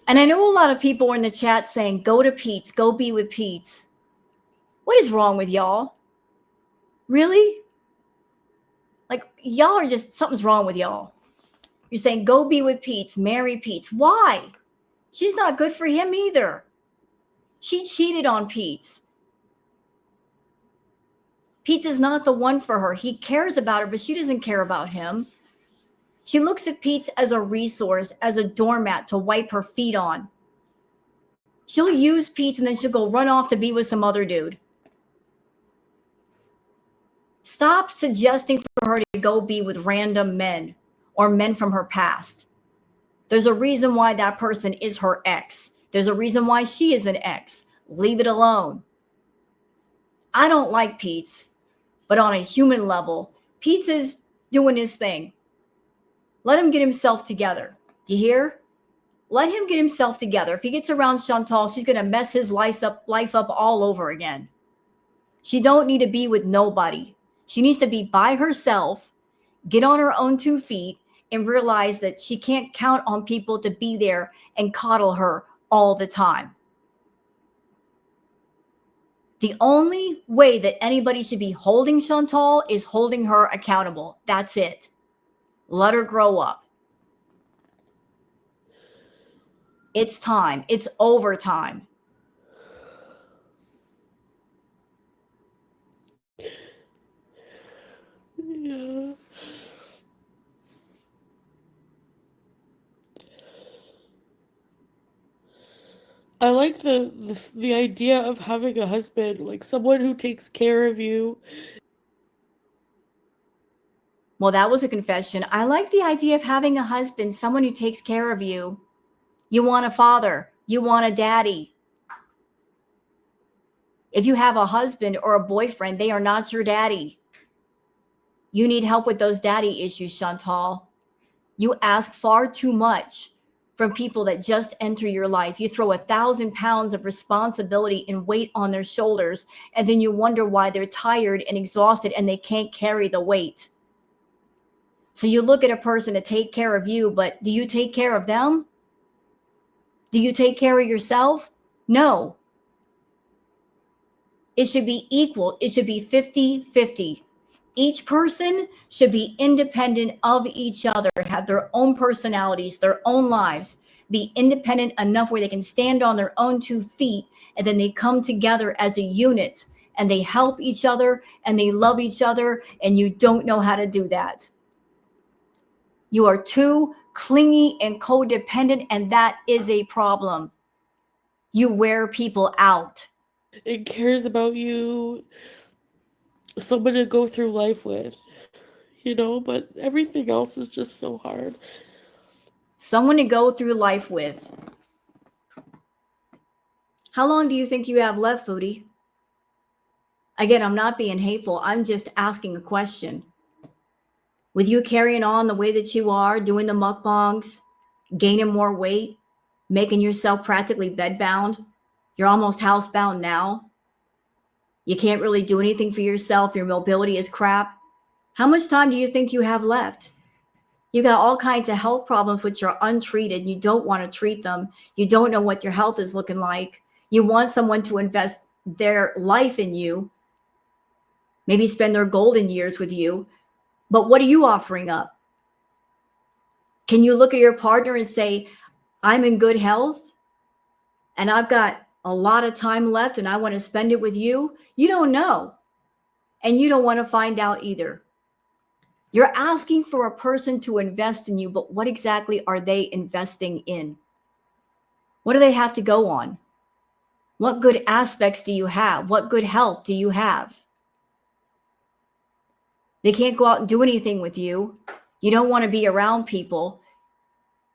and I know a lot of people are in the chat saying, go to Pete's, go be with Pete's. What is wrong with y'all? Really? Like, y'all are just, something's wrong with y'all. You're saying, go be with Pete's, marry Pete's. Why? She's not good for him either. She cheated on Pete's. Pete's is not the one for her. He cares about her, but she doesn't care about him. She looks at Pete's as a resource, as a doormat to wipe her feet on. She'll use Pete's and then she'll go run off to be with some other dude. Stop suggesting for her to go be with random men or men from her past. There's a reason why that person is her ex. There's a reason why she is an ex. Leave it alone. I don't like Pete's, but on a human level, Pete's is doing his thing. Let him get himself together. You hear? Let him get himself together. If he gets around Chantal, she's going to mess his life up all over again. She don't need to be with nobody. She needs to be by herself, get on her own 2 feet, and realize that she can't count on people to be there and coddle her all the time. The only way that anybody should be holding Chantal is holding her accountable. That's it. Let her grow up. It's time. It's overtime. Yeah. I like the idea of having a husband, like someone who takes care of you. Well, that was a confession. I like the idea of having a husband, someone who takes care of you. You want a father. You want a daddy. If you have a husband or a boyfriend, they are not your daddy. You need help with those daddy issues, Chantal. You ask far too much from people that just enter your life. You throw 1,000 pounds of responsibility and weight on their shoulders, and then you wonder why they're tired and exhausted and they can't carry the weight. So you look at a person to take care of you, but do you take care of them? Do you take care of yourself? No. It should be equal. It should be 50-50. Each person should be independent of each other, have their own personalities, their own lives, be independent enough where they can stand on their own 2 feet, and then they come together as a unit and they help each other and they love each other, and you don't know how to do that. You are too clingy and codependent, and that is a problem. You wear people out. It cares about you, someone to go through life with, but everything else is just so hard. Someone to go through life with. How long do you think you have left, Foodie? Again, I'm not being hateful. I'm just asking a question. With you carrying on the way that you are, doing the mukbangs, gaining more weight, making yourself practically bedbound, you're almost housebound now. You can't really do anything for yourself. Your mobility is crap. How much time do you think you have left? You got all kinds of health problems which are untreated. You don't want to treat them. You don't know what your health is looking like. You want someone to invest their life in you, maybe spend their golden years with you. But what are you offering up? Can you look at your partner and say, I'm in good health and I've got a lot of time left and I want to spend it with you? You don't know. And you don't want to find out either. You're asking for a person to invest in you, but what exactly are they investing in? What do they have to go on? What good aspects do you have? What good health do you have? They can't go out and do anything with you. You don't want to be around people.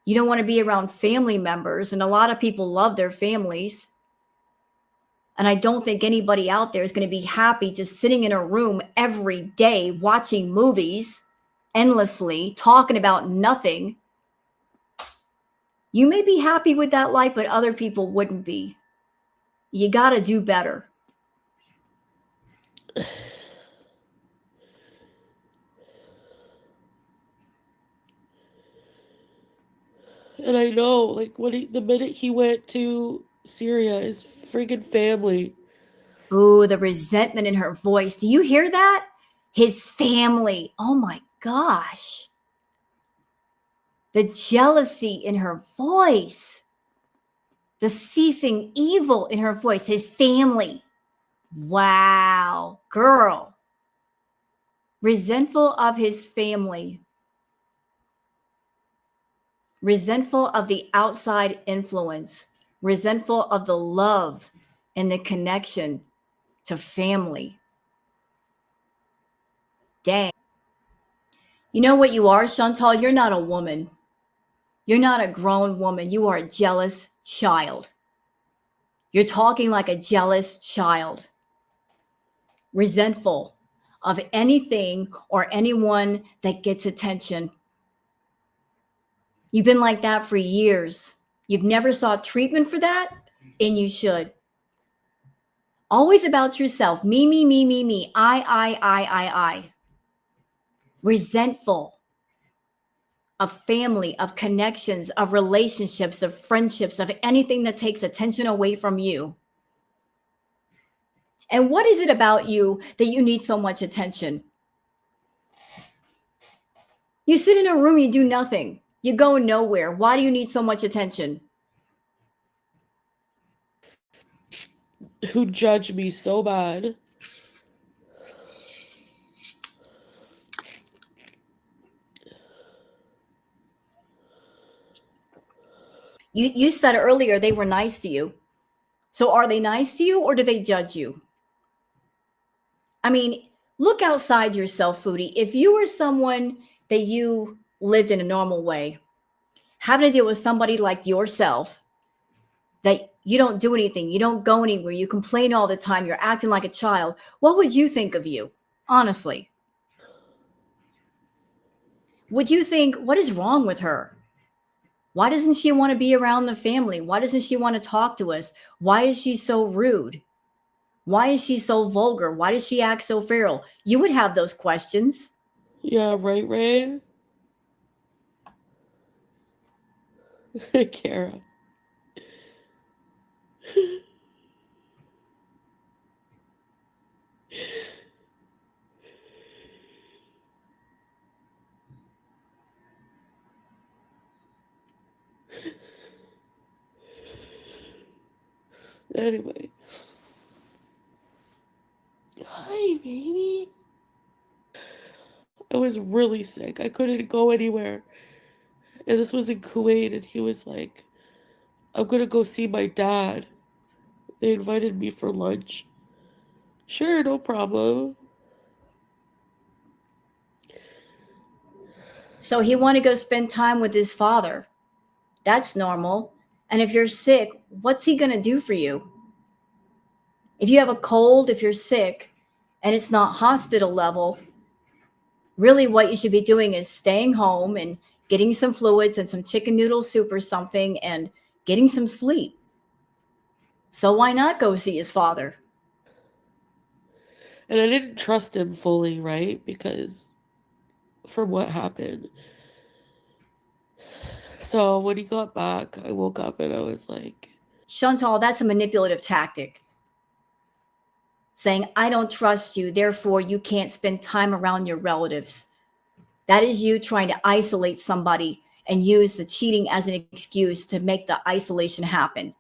You don't want to be around family members. And a lot of people love their families. And I don't think anybody out there is going to be happy just sitting in a room every day watching movies endlessly, talking about nothing. You may be happy with that life, but other people wouldn't be. You got to do better. And I know, like, the minute he went to Syria, his friggin' family. Ooh, the resentment in her voice. Do you hear that? His family. Oh my gosh. The jealousy in her voice. The seething evil in her voice. His family. Wow, girl. Resentful of his family. Resentful of the outside influence. Resentful of the love and the connection to family. Dang. You know what you are, Chantal? You're not a woman. You're not a grown woman. You are a jealous child. You're talking like a jealous child. Resentful of anything or anyone that gets attention. You've been like that for years. You've never sought treatment for that, and you should. Always about yourself. Me, me, me, me, me. I. Resentful of family, of connections, of relationships, of friendships, of anything that takes attention away from you. And what is it about you that you need so much attention? You sit in a room, you do nothing. You go nowhere. Why do you need so much attention? Who judge me so bad. You said earlier they were nice to you. So are they nice to you or do they judge you? I mean, look outside yourself, Foodie. If you were someone that you lived in a normal way, having to deal with somebody like yourself that you don't do anything, you don't go anywhere, you complain all the time, you're acting like a child, what would you think of you? Honestly, would you think, what is wrong with her? Why doesn't she want to be around the family? Why doesn't she want to talk to us? Why is she so rude? Why is she so vulgar? Why does she act so feral? You would have those questions. Yeah, right, right. Kara. Anyway. Hi, baby. I was really sick. I couldn't go anywhere. And this was in Kuwait, and he was like, I'm gonna go see my dad. They invited me for lunch. Sure, no problem. So he want to go spend time with his father. That's normal. And if you're sick, what's he going to do for you? If you have a cold, if you're sick, and it's not hospital level, really what you should be doing is staying home and getting some fluids and some chicken noodle soup or something and getting some sleep. So why not go see his father? And I didn't trust him fully, right? Because from what happened. So when he got back, I woke up and I was like, Chantal, that's a manipulative tactic. Saying, I don't trust you, therefore you can't spend time around your relatives. That is you trying to isolate somebody and use the cheating as an excuse to make the isolation happen.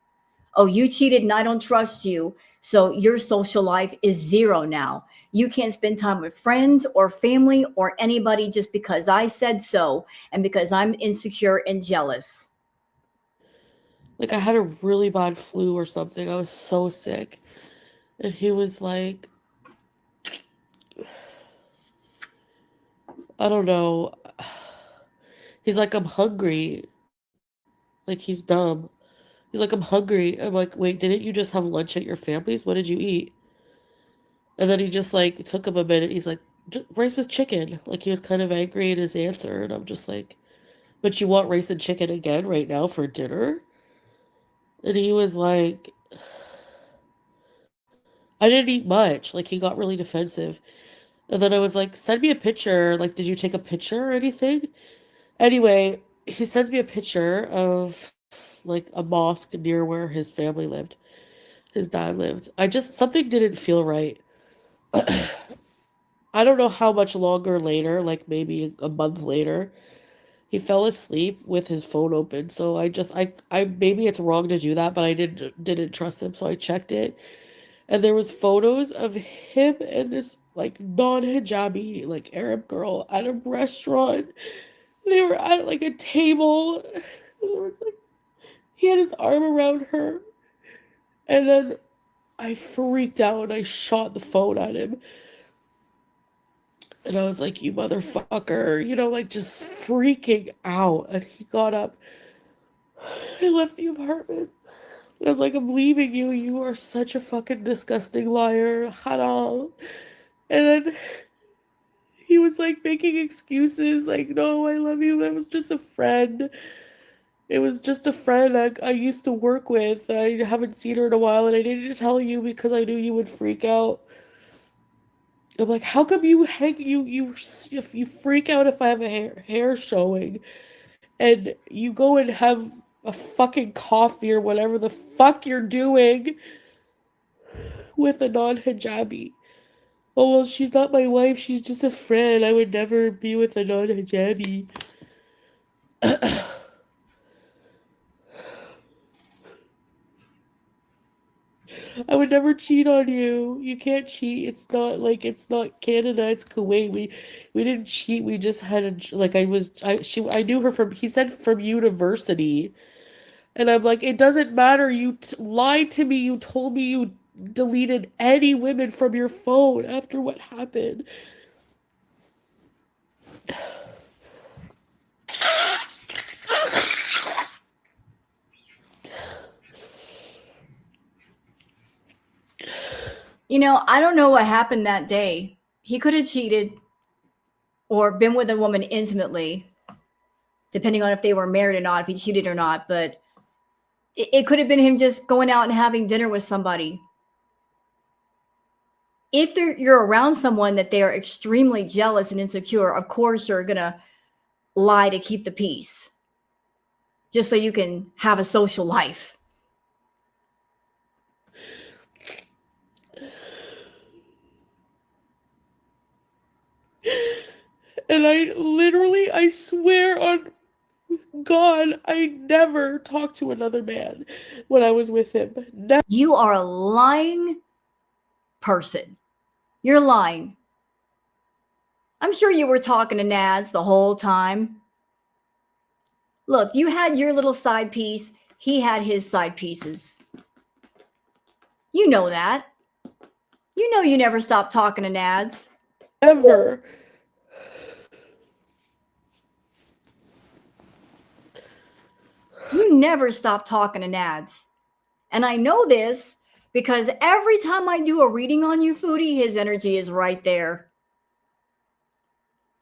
Oh, you cheated and I don't trust you. So your social life is zero now. You can't spend time with friends or family or anybody just because I said so and because I'm insecure and jealous. I had a really bad flu or something. I was so sick. And he was like, I don't know. He's like, I'm hungry. Like, he's dumb. He's like, I'm hungry. I'm like, wait, didn't you just have lunch at your family's? What did you eat? And then he just like it took him a minute. He's like, rice with chicken. Like, he was kind of angry in his answer. And I'm just like, but you want rice and chicken again right now for dinner? And he was like, I didn't eat much. Like, he got really defensive. And then I was like, send me a picture. Like, did you take a picture or anything? Anyway, he sends me a picture of like a mosque near where his family lived, his dad lived. Something didn't feel right. I don't know how much longer later, like maybe a month later, he fell asleep with his phone open. So maybe it's wrong to do that, but I didn't trust him. So I checked it, and there was photos of him and this like non-hijabi like Arab girl at a restaurant. They were at like a table. There was like he had his arm around her, and then I freaked out and I shot the phone at him. And I was like, you motherfucker, like just freaking out. And he got up. I left the apartment. I was like, I'm leaving you. You are such a fucking disgusting liar. Haram. And then he was like making excuses, like, no, I love you. That was just a friend. It was just a friend I used to work with. I haven't seen her in a while, and I needed to tell you because I knew you would freak out. I'm like, how come you hang you if you freak out if I have a hair showing, and you go and have a fucking coffee or whatever the fuck you're doing with a non-hijabi? Oh well, she's not my wife. She's just a friend. I would never be with a non-hijabi. I would never cheat on you. You can't cheat. It's not Canada, it's Kuwait. We didn't cheat. We just had a like I knew her from he said from university. And I'm like, it doesn't matter. You lied to me. You told me you deleted any women from your phone after what happened. I don't know what happened that day. He could have cheated or been with a woman intimately, depending on if they were married or not, if he cheated or not. But it could have been him just going out and having dinner with somebody. If you're around someone that they are extremely jealous and insecure, of course you're going to lie to keep the peace, just so you can have a social life. And I swear on God, I never talked to another man when I was with him. Never. You are a lying person. You're lying. I'm sure you were talking to Nads the whole time. Look, you had your little side piece. He had his side pieces. You know that. You know you never stopped talking to Nads. Ever. You never stopped talking to Nads. And I know this because every time I do a reading on you, Foodie, his energy is right there.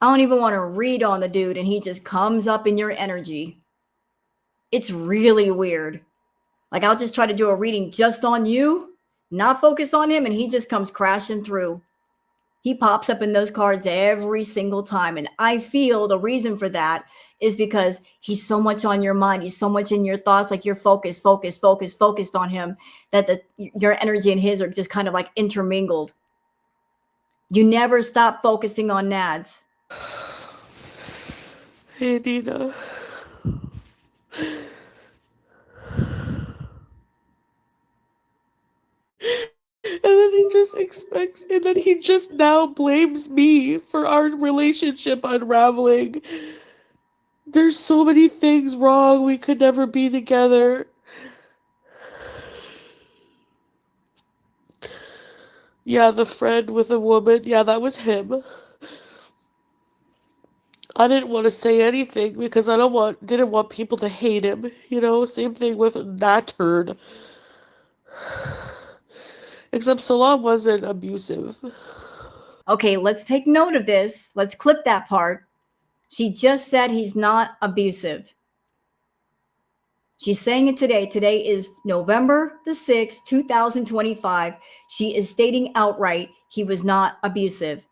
I don't even want to read on the dude, and he just comes up in your energy. It's really weird. Like, I'll just try to do a reading just on you, not focus on him, and he just comes crashing through. He pops up in those cards every single time. And I feel the reason for that is because he's so much on your mind. He's so much in your thoughts, like you're focused on him, that your energy and his are just kind of like intermingled. You never stop focusing on Nads. Hey, Nina. And then he just now blames me for our relationship unraveling. There's so many things wrong. We could never be together. Yeah, the friend with a woman. Yeah, that was him. I didn't want to say anything because didn't want people to hate him. Same thing with that turd. Except Salah wasn't abusive. Okay, let's take note of this. Let's clip that part. She just said he's not abusive. She's saying it today. Today is November the 6th, 2025. She is stating outright he was not abusive.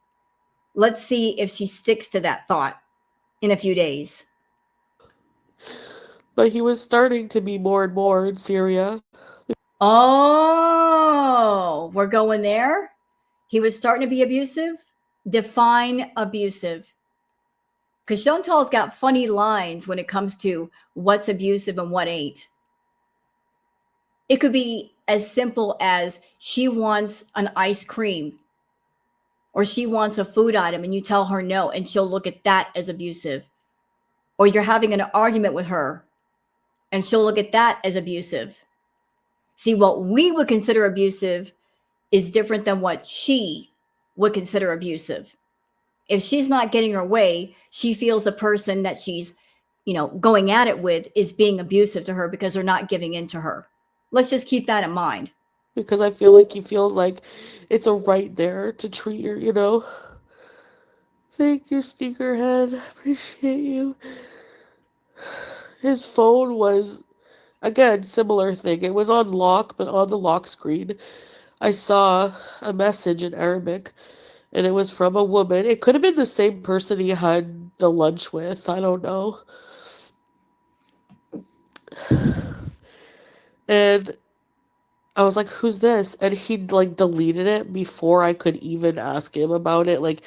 Let's see if she sticks to that thought in a few days. But he was starting to be more and more in Syria. Oh, we're going there? He was starting to be abusive? Define abusive. Because Chantal's got funny lines when it comes to what's abusive and what ain't. It could be as simple as she wants an ice cream or she wants a food item and you tell her no, and she'll look at that as abusive. Or you're having an argument with her and she'll look at that as abusive. See, what we would consider abusive is different than what she would consider abusive. If she's not getting her way, she feels the person that she's, going at it with is being abusive to her because they're not giving in to her. Let's just keep that in mind. Because I feel like he feels like it's a right there to treat her. Thank you, sneakerhead. Appreciate you. His phone was, again, similar thing. It was on lock, but on the lock screen, I saw a message in Arabic, and it was from a woman. It could have been the same person he had the lunch with. I don't know. And I was like, who's this? And he like deleted it before I could even ask him about it. Like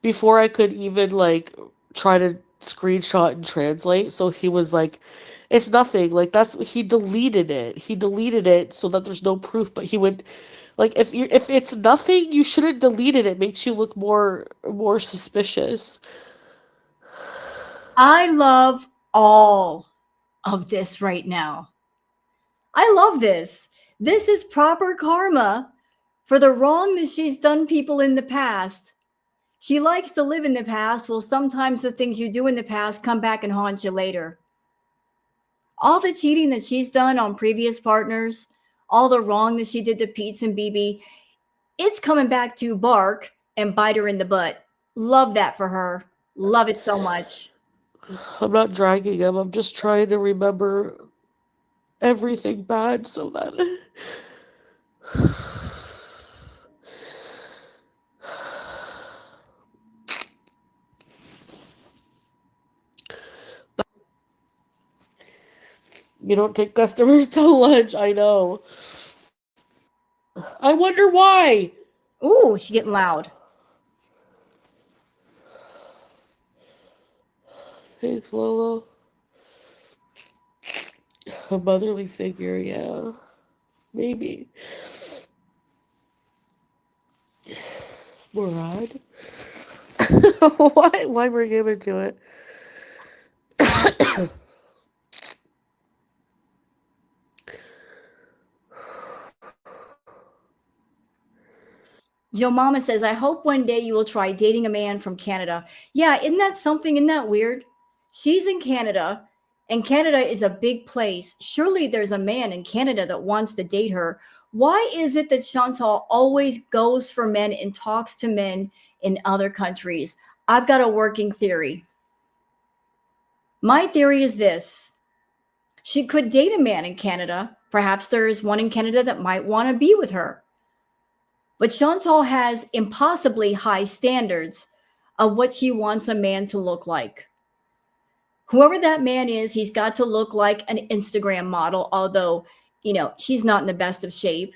before I could even like try to screenshot and translate. So he was like, it's nothing. Like he deleted it. He deleted it so that there's no proof, but he would like if it's nothing, you shouldn't delete it. It makes you look more suspicious. I love all of this right now. I love this. This is proper karma for the wrong that she's done people in the past. She likes to live in the past. Well, sometimes the things you do in the past come back and haunt you later. All the cheating that she's done on previous partners, all the wrong that she did to Pete and BB, It's coming back to bark and bite her in the butt. Love that for her. Love it so much. I'm not dragging him. I'm just trying to remember everything bad so that you don't take customers to lunch. I know. I wonder why. Ooh, she's getting loud. Thanks, Lola. A motherly figure, yeah. Maybe. Murad? Why bring him into it? Joe Mama says, I hope one day you will try dating a man from Canada. Yeah, isn't that something? Isn't that weird? She's in Canada, and Canada is a big place. Surely there's a man in Canada that wants to date her. Why is it that Chantal always goes for men and talks to men in other countries? I've got a working theory. My theory is this: she could date a man in Canada. Perhaps there is one in Canada that might want to be with her. But Chantal has impossibly high standards of what she wants a man to look like. Whoever that man is, he's got to look like an Instagram model, although, she's not in the best of shape.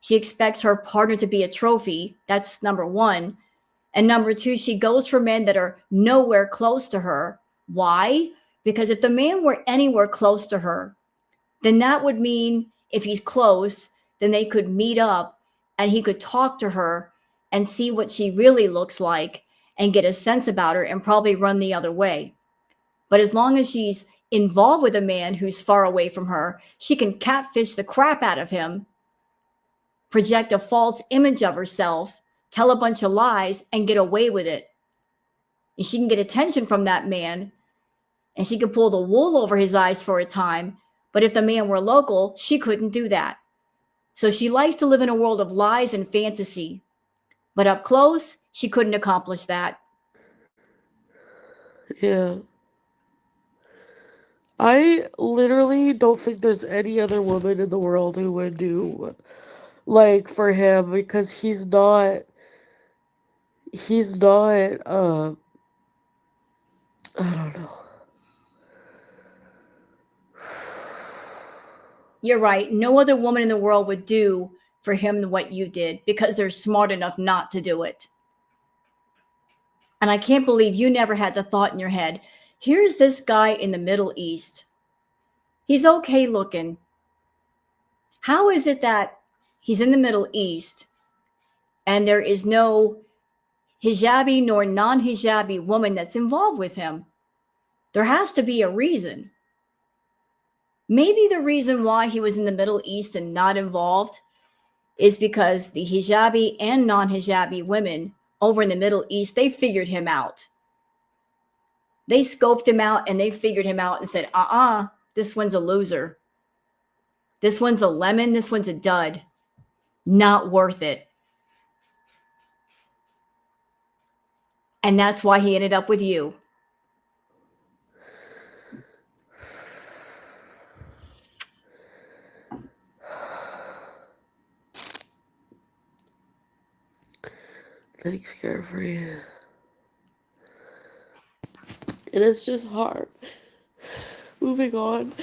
She expects her partner to be a trophy. That's number one. And number two, she goes for men that are nowhere close to her. Why? Because if the man were anywhere close to her, then that would mean if he's close, then they could meet up and he could talk to her and see what she really looks like and get a sense about her and probably run the other way. But as long as she's involved with a man who's far away from her, she can catfish the crap out of him, project a false image of herself, tell a bunch of lies, and get away with it. And she can get attention from that man and she could pull the wool over his eyes for a time. But if the man were local, she couldn't do that. So she likes to live in a world of lies and fantasy. But up close, she couldn't accomplish that. Yeah. I literally don't think there's any other woman in the world who would do like for him because he's not I don't know. You're right. No other woman in the world would do for him what you did because they're smart enough not to do it. And I can't believe you never had the thought in your head, here's this guy in the Middle East. He's okay looking. How is it that he's in the Middle East and there is no hijabi nor non-hijabi woman that's involved with him? There has to be a reason. Maybe the reason why he was in the Middle East and not involved is because the hijabi and non-hijabi women over in the Middle East, they figured him out. They scoped him out and they figured him out and said, this one's a loser. This one's a lemon. This one's a dud. Not worth it. And that's why he ended up with you. Thanks, Carefree. And it's just hard. Moving on.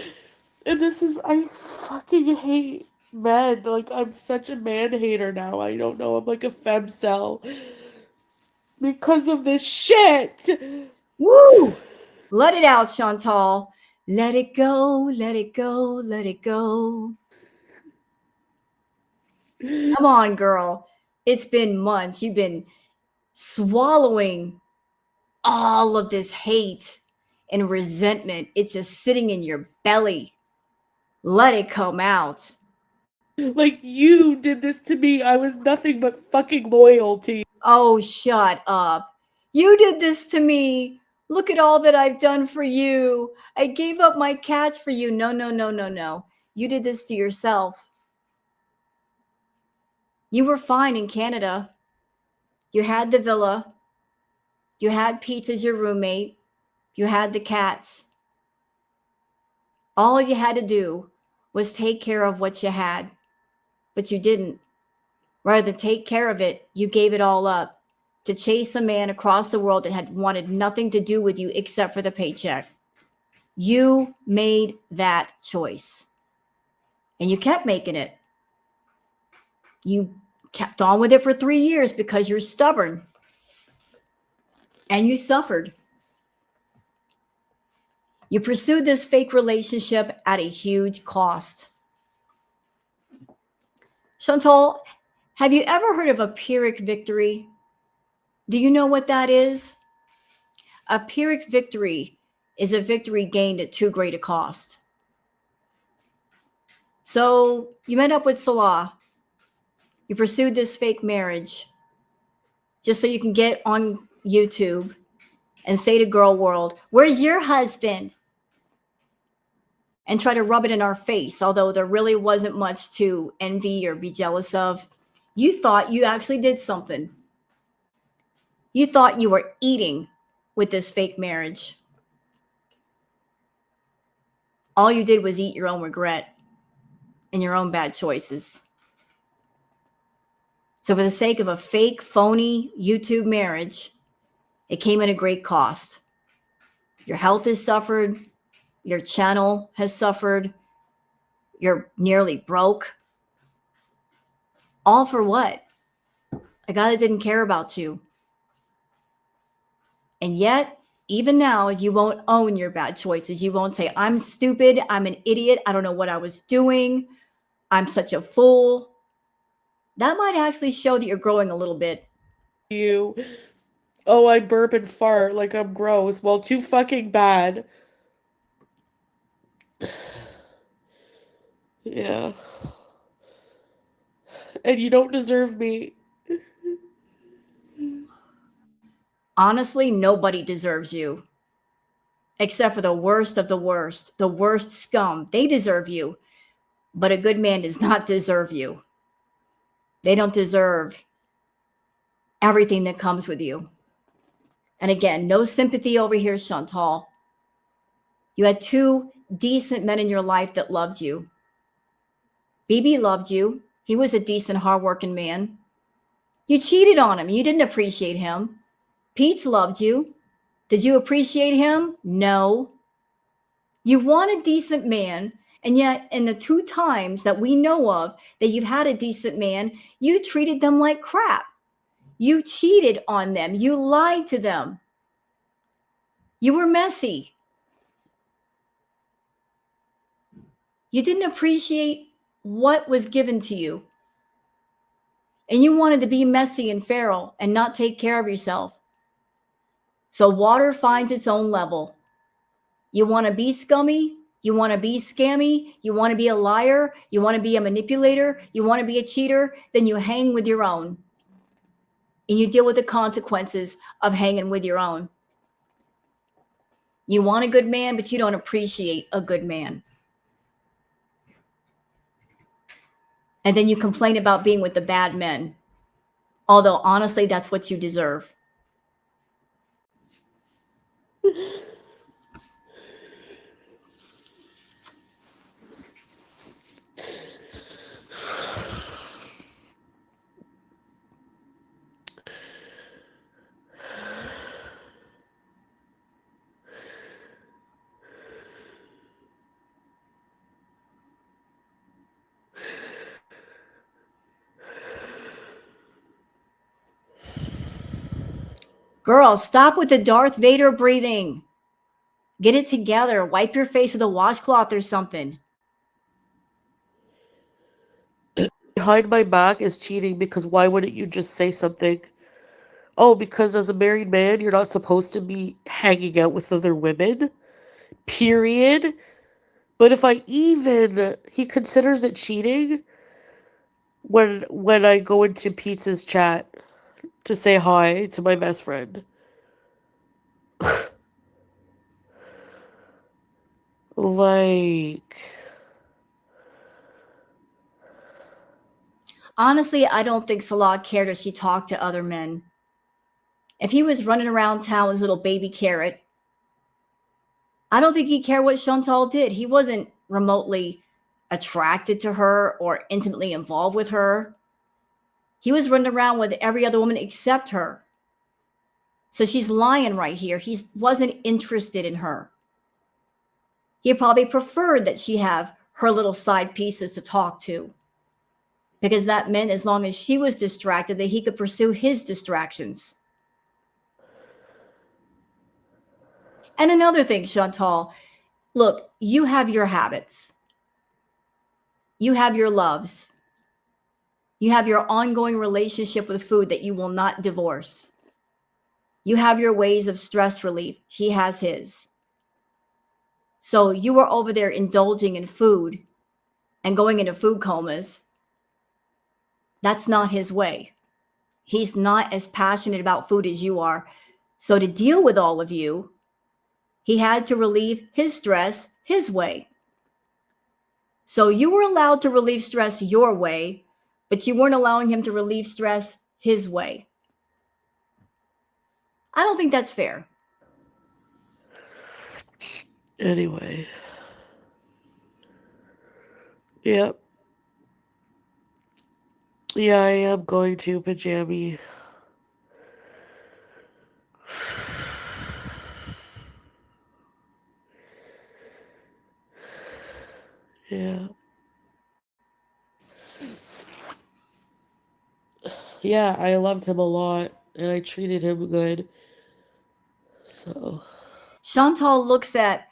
And I fucking hate men. Like, I'm such a man hater now. I don't know. I'm like a femcel. Because of this shit. Woo! Let it out, Chantal. Let it go, let it go, let it go. Come on, girl. It's been months. You've been swallowing all of this hate and resentment. It's just sitting in your belly. Let it come out. Like, you did this to me. I was nothing but fucking loyal to you. Oh, shut up. You did this to me. Look at all that I've done for you. I gave up my cats for you. No, no, no, no, no. You did this to yourself. You were fine in Canada. You had the villa. You had Pete as your roommate. You had the cats. All you had to do was take care of what you had, but you didn't. Rather than take care of it, you gave it all up to chase a man across the world that had wanted nothing to do with you except for the paycheck. You made that choice and you kept making it. You kept on with it for 3 years because you're stubborn and you suffered. You pursued this fake relationship at a huge cost. Chantal, have you ever heard of a Pyrrhic victory? Do you know what that is? A Pyrrhic victory is a victory gained at too great a cost. So you met up with Salah. You pursued this fake marriage just so you can get on YouTube and say to Girl World, "Where's your husband?" And try to rub it in our face, although there really wasn't much to envy or be jealous of. You thought you actually did something. You thought you were eating with this fake marriage. All you did was eat your own regret and your own bad choices. So, for the sake of a fake, phony YouTube marriage, it came at a great cost. Your health has suffered. Your channel has suffered. You're nearly broke. All for what? A guy that didn't care about you. And yet, even now, you won't own your bad choices. You won't say, "I'm stupid. I'm an idiot. I don't know what I was doing. I'm such a fool." That might actually show that you're growing a little bit. You. Oh, I burp and fart like I'm gross. Well, too fucking bad. Yeah. And you don't deserve me. Honestly, nobody deserves you except for the worst of the worst scum. They deserve you, but a good man does not deserve you. They don't deserve everything that comes with you. And again, no sympathy over here, Chantal. You had two decent men in your life that loved you. BB loved you. He was a decent, hardworking man. You cheated on him. You didn't appreciate him. Pete loved you. Did you appreciate him? No. You want a decent man, and yet in the two times that we know of that you've had a decent man, you treated them like crap. You cheated on them. You lied to them. You were messy. You didn't appreciate what was given to you. And you wanted to be messy and feral and not take care of yourself. So water finds its own level. You want to be scummy? You want to be scammy? You want to be a liar? You want to be a manipulator? You want to be a cheater? Then you hang with your own. And you deal with the consequences of hanging with your own. You want a good man, but you don't appreciate a good man. And then you complain about being with the bad men. Although, honestly, that's what you deserve. Girl, stop with the Darth Vader breathing. Get it together. Wipe your face with a washcloth or something. Behind my back is cheating because why wouldn't you just say something? Oh, because as a married man, you're not supposed to be hanging out with other women? Period. But if I even he considers it cheating when I go into Pete's chat to say hi to my best friend. Like Honestly, I don't think Salah cared if she talked to other men. If he was running around town as little baby carrot, I don't think he cared what Chantal did. He wasn't remotely attracted to her or intimately involved with her. He was running around with every other woman except her. So she's lying right here. He wasn't interested in her. He probably preferred that she have her little side pieces to talk to, because that meant as long as she was distracted, that he could pursue his distractions. And another thing, Chantal, look, you have your habits, you have your loves, you have your ongoing relationship with food that you will not divorce. You have your ways of stress relief. He has his. So you were over there indulging in food and going into food comas. That's not his way. He's not as passionate about food as you are. So to deal with all of you, he had to relieve his stress his way. So you were allowed to relieve stress your way, but you weren't allowing him to relieve stress his way. I don't think that's fair. Anyway. Yep. Yeah, I am going to pajama. Yeah. Yeah, I loved him a lot and I treated him good. So, Chantal looks at,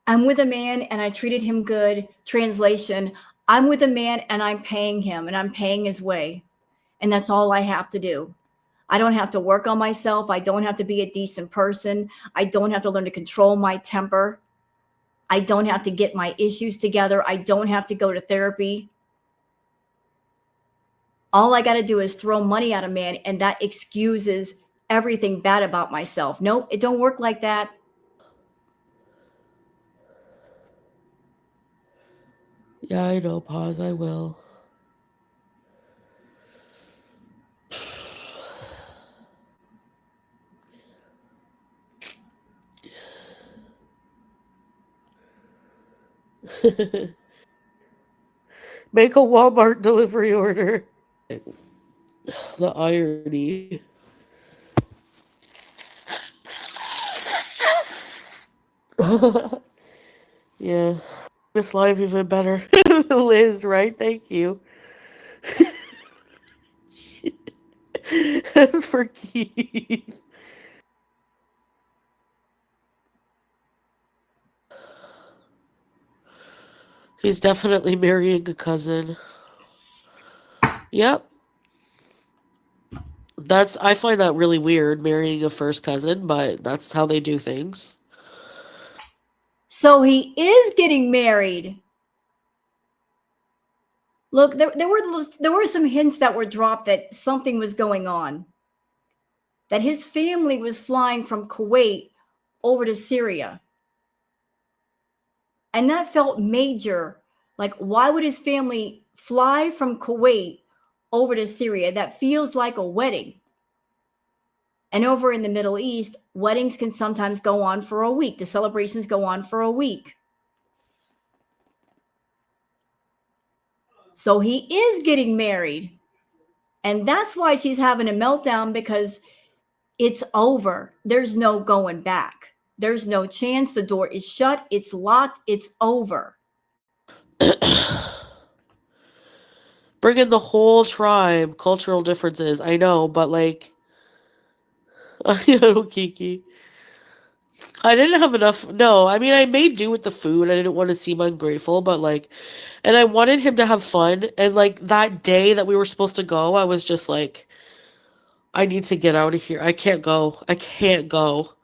I'm with a man and I treated him good. Translation, I'm with a man and I'm paying him and I'm paying his way. And that's all I have to do. I don't have to work on myself. I don't have to be a decent person. I don't have to learn to control my temper. I don't have to get my issues together. I don't have to go to therapy. All I got to do is throw money at a man, and that excuses everything bad about myself. Nope, it don't work like that. yeah, I know, pause, I will. Make a Walmart delivery order. The irony. Yeah. This life even better. Liz, right? Thank you. That's for Keith. He's definitely marrying a cousin. Yep. I find that really weird, marrying a first cousin, but that's how they do things. So he is getting married. Look, there were some hints that were dropped that something was going on. That his family was flying from Kuwait over to Syria. And that felt major. Like, why would his family fly from Kuwait over to Syria? That feels like a wedding. And over in the Middle East, weddings can sometimes go on for a week. The celebrations go on for a week. So he is getting married. And that's why she's having a meltdown, because it's over. There's no going back. There's no chance. The door is shut. It's locked. It's over. Bring in the whole tribe, cultural differences. I know, but like, you know, Kiki. I didn't have enough. No, I mean, I made do with the food. I didn't want to seem ungrateful, but like, and I wanted him to have fun. And like that day that we were supposed to go, I was just like, I need to get out of here. I can't go. I can't go.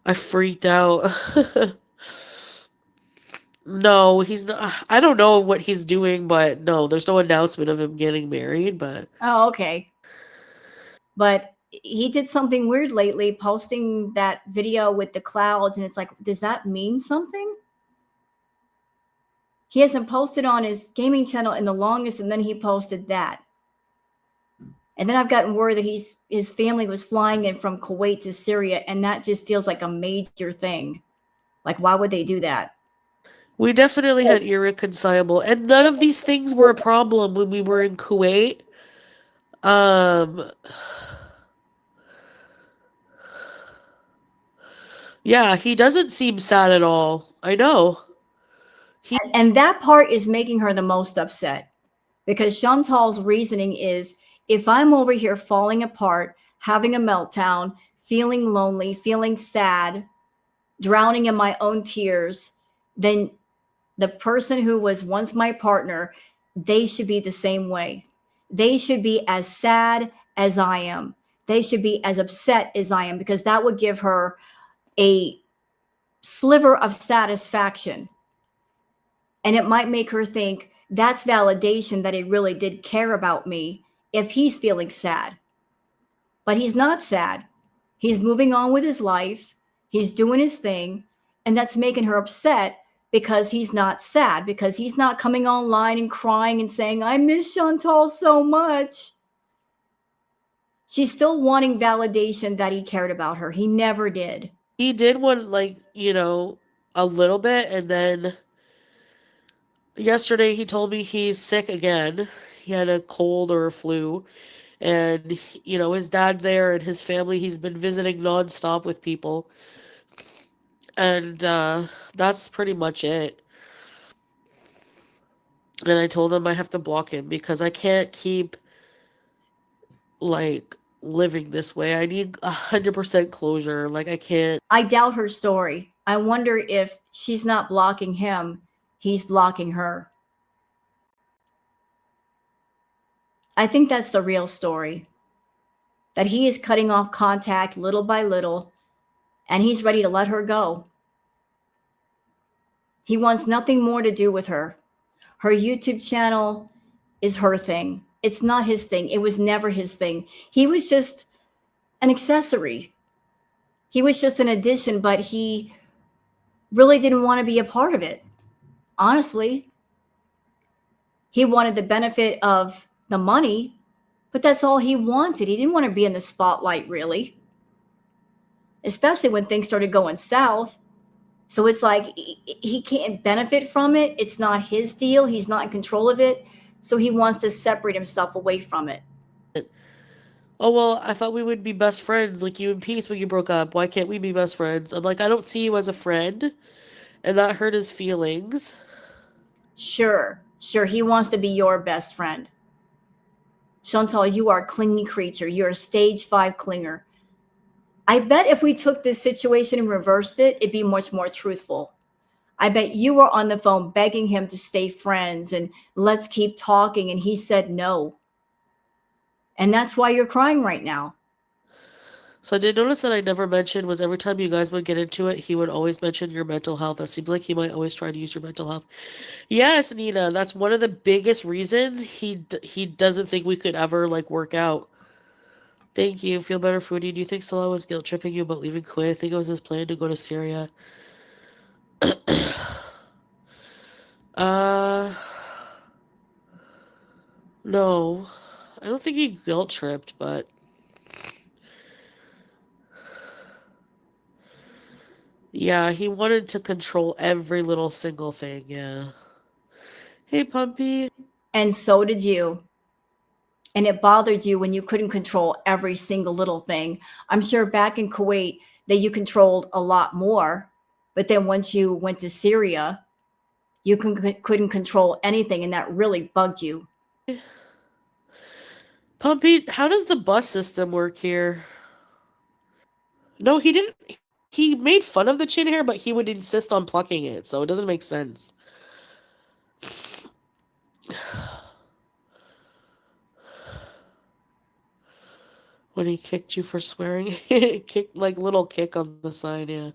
I freaked out. No, he's not. I don't know what he's doing, but no, there's no announcement of him getting married, but Oh, okay. But he did something weird lately, posting that video with the clouds. And it's like, does that mean something? He hasn't posted on his gaming channel in the longest, and then he posted that. And then I've gotten word that his family was flying in from Kuwait to Syria, and that just feels like a major thing. Like, why would they do that? We definitely had irreconcilable, and none of these things were a problem when we were in Kuwait. Um, yeah, he doesn't seem sad at all. I know. And that part is making her the most upset because Chantal's reasoning is if I'm over here falling apart, having a meltdown, feeling lonely, feeling sad, drowning in my own tears, then the person who was once my partner, they should be the same way. They should be as sad as I am. They should be as upset as I am because that would give her a sliver of satisfaction. And it might make her think that's validation that he really did care about me if he's feeling sad. But he's not sad. He's moving on with his life, he's doing his thing. And that's making her upset because he's not sad, because he's not coming online and crying and saying, I miss Chantal so much. She's still wanting validation that he cared about her. He never did. He did one, like, a little bit, and then yesterday he told me he's sick again. He had a cold or a flu, and his dad there and his family, he's been visiting nonstop with people, and that's pretty much it. And I told him I have to block him because I can't keep, like, living this way. I need 100% closure. Like, I can't. I doubt her story. I wonder if she's not blocking him, he's blocking her. I think that's the real story. That he is cutting off contact little by little and he's ready to let her go. He wants nothing more to do with her. Her YouTube channel is her thing. It's not his thing. It was never his thing. He was just an accessory. He was just an addition, but he really didn't want to be a part of it. Honestly, he wanted the benefit of the money, but that's all he wanted. He didn't want to be in the spotlight, really, especially when things started going south. So it's like he can't benefit from it. It's not his deal. He's not in control of it. So he wants to separate himself away from it. Oh, well, I thought we would be best friends, like you and Peace when you broke up. Why can't we be best friends? I'm like, I don't see you as a friend, and that hurt his feelings. Sure, sure. He wants to be your best friend. Chantal, you are a clingy creature. You're a stage 5 clinger. I bet if we took this situation and reversed it, it'd be much more truthful. I bet you were on the phone begging him to stay friends and let's keep talking. And he said no. And that's why you're crying right now. So I did notice that I never mentioned was every time you guys would get into it, he would always mention your mental health. It seemed like he might always try to use your mental health. Yes, Nina, that's one of the biggest reasons he doesn't think we could ever like work out. Thank you. Feel better, Foodie. Do you think Salah was guilt tripping you about leaving Kuwait? I think it was his plan to go to Syria. uh, no. I don't think he guilt tripped, but yeah, he wanted to control every little single thing. Yeah. Hey, Pumpy. And so did you. And it bothered you when you couldn't control every single little thing. I'm sure back in Kuwait that you controlled a lot more. But then once you went to Syria, you couldn't control anything. And that really bugged you. Pumpy, how does the bus system work here? No, he didn't. He made fun of the chin hair, but he would insist on plucking it, so it doesn't make sense. When he kicked you for swearing, kick like little kick on the side, yeah.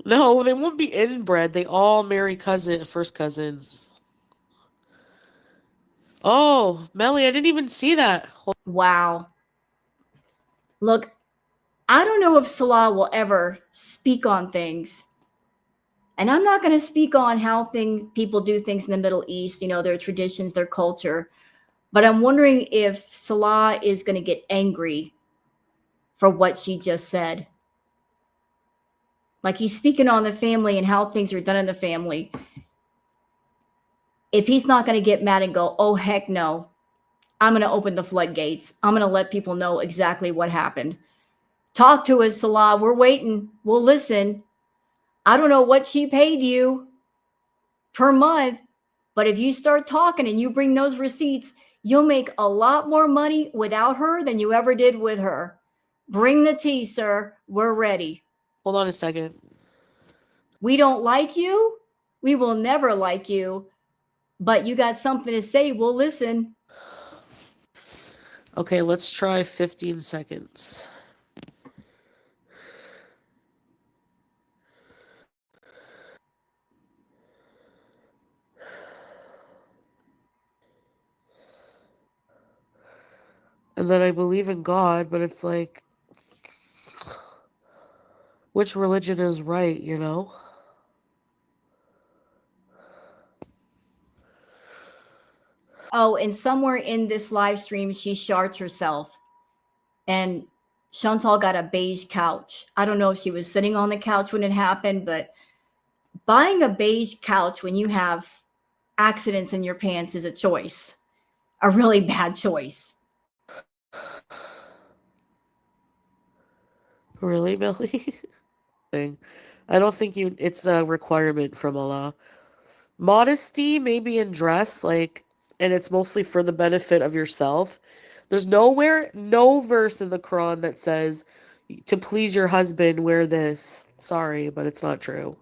No, they won't be inbred. They all marry first cousins. Oh, Melly, I didn't even see that. Wow. Look, I don't know if Salah will ever speak on things. And I'm not going to speak on how people do things in the Middle East, their traditions, their culture. But I'm wondering if Salah is going to get angry for what she just said. Like he's speaking on the family and how things are done in the family. If he's not going to get mad and go, oh, heck no, I'm going to open the floodgates. I'm going to let people know exactly what happened. Talk to us, Salah. We're waiting. We'll listen. I don't know what she paid you per month, but if you start talking and you bring those receipts, you'll make a lot more money without her than you ever did with her. Bring the tea, sir. We're ready. Hold on a second. We don't like you. We will never like you. But you got something to say. We'll listen. Okay, let's try 15 seconds. And then I believe in God, but it's like, which religion is right, you know? Oh, and somewhere in this live stream, she sharts herself. And Chantal got a beige couch. I don't know if she was sitting on the couch when it happened, but buying a beige couch when you have accidents in your pants is a choice, a really bad choice. Really, Billy? Thing. I don't think it's a requirement from Allah. Modesty, maybe in dress, like, and it's mostly for the benefit of yourself. There's no verse in the Quran that says to please your husband, wear this. Sorry, but it's not true.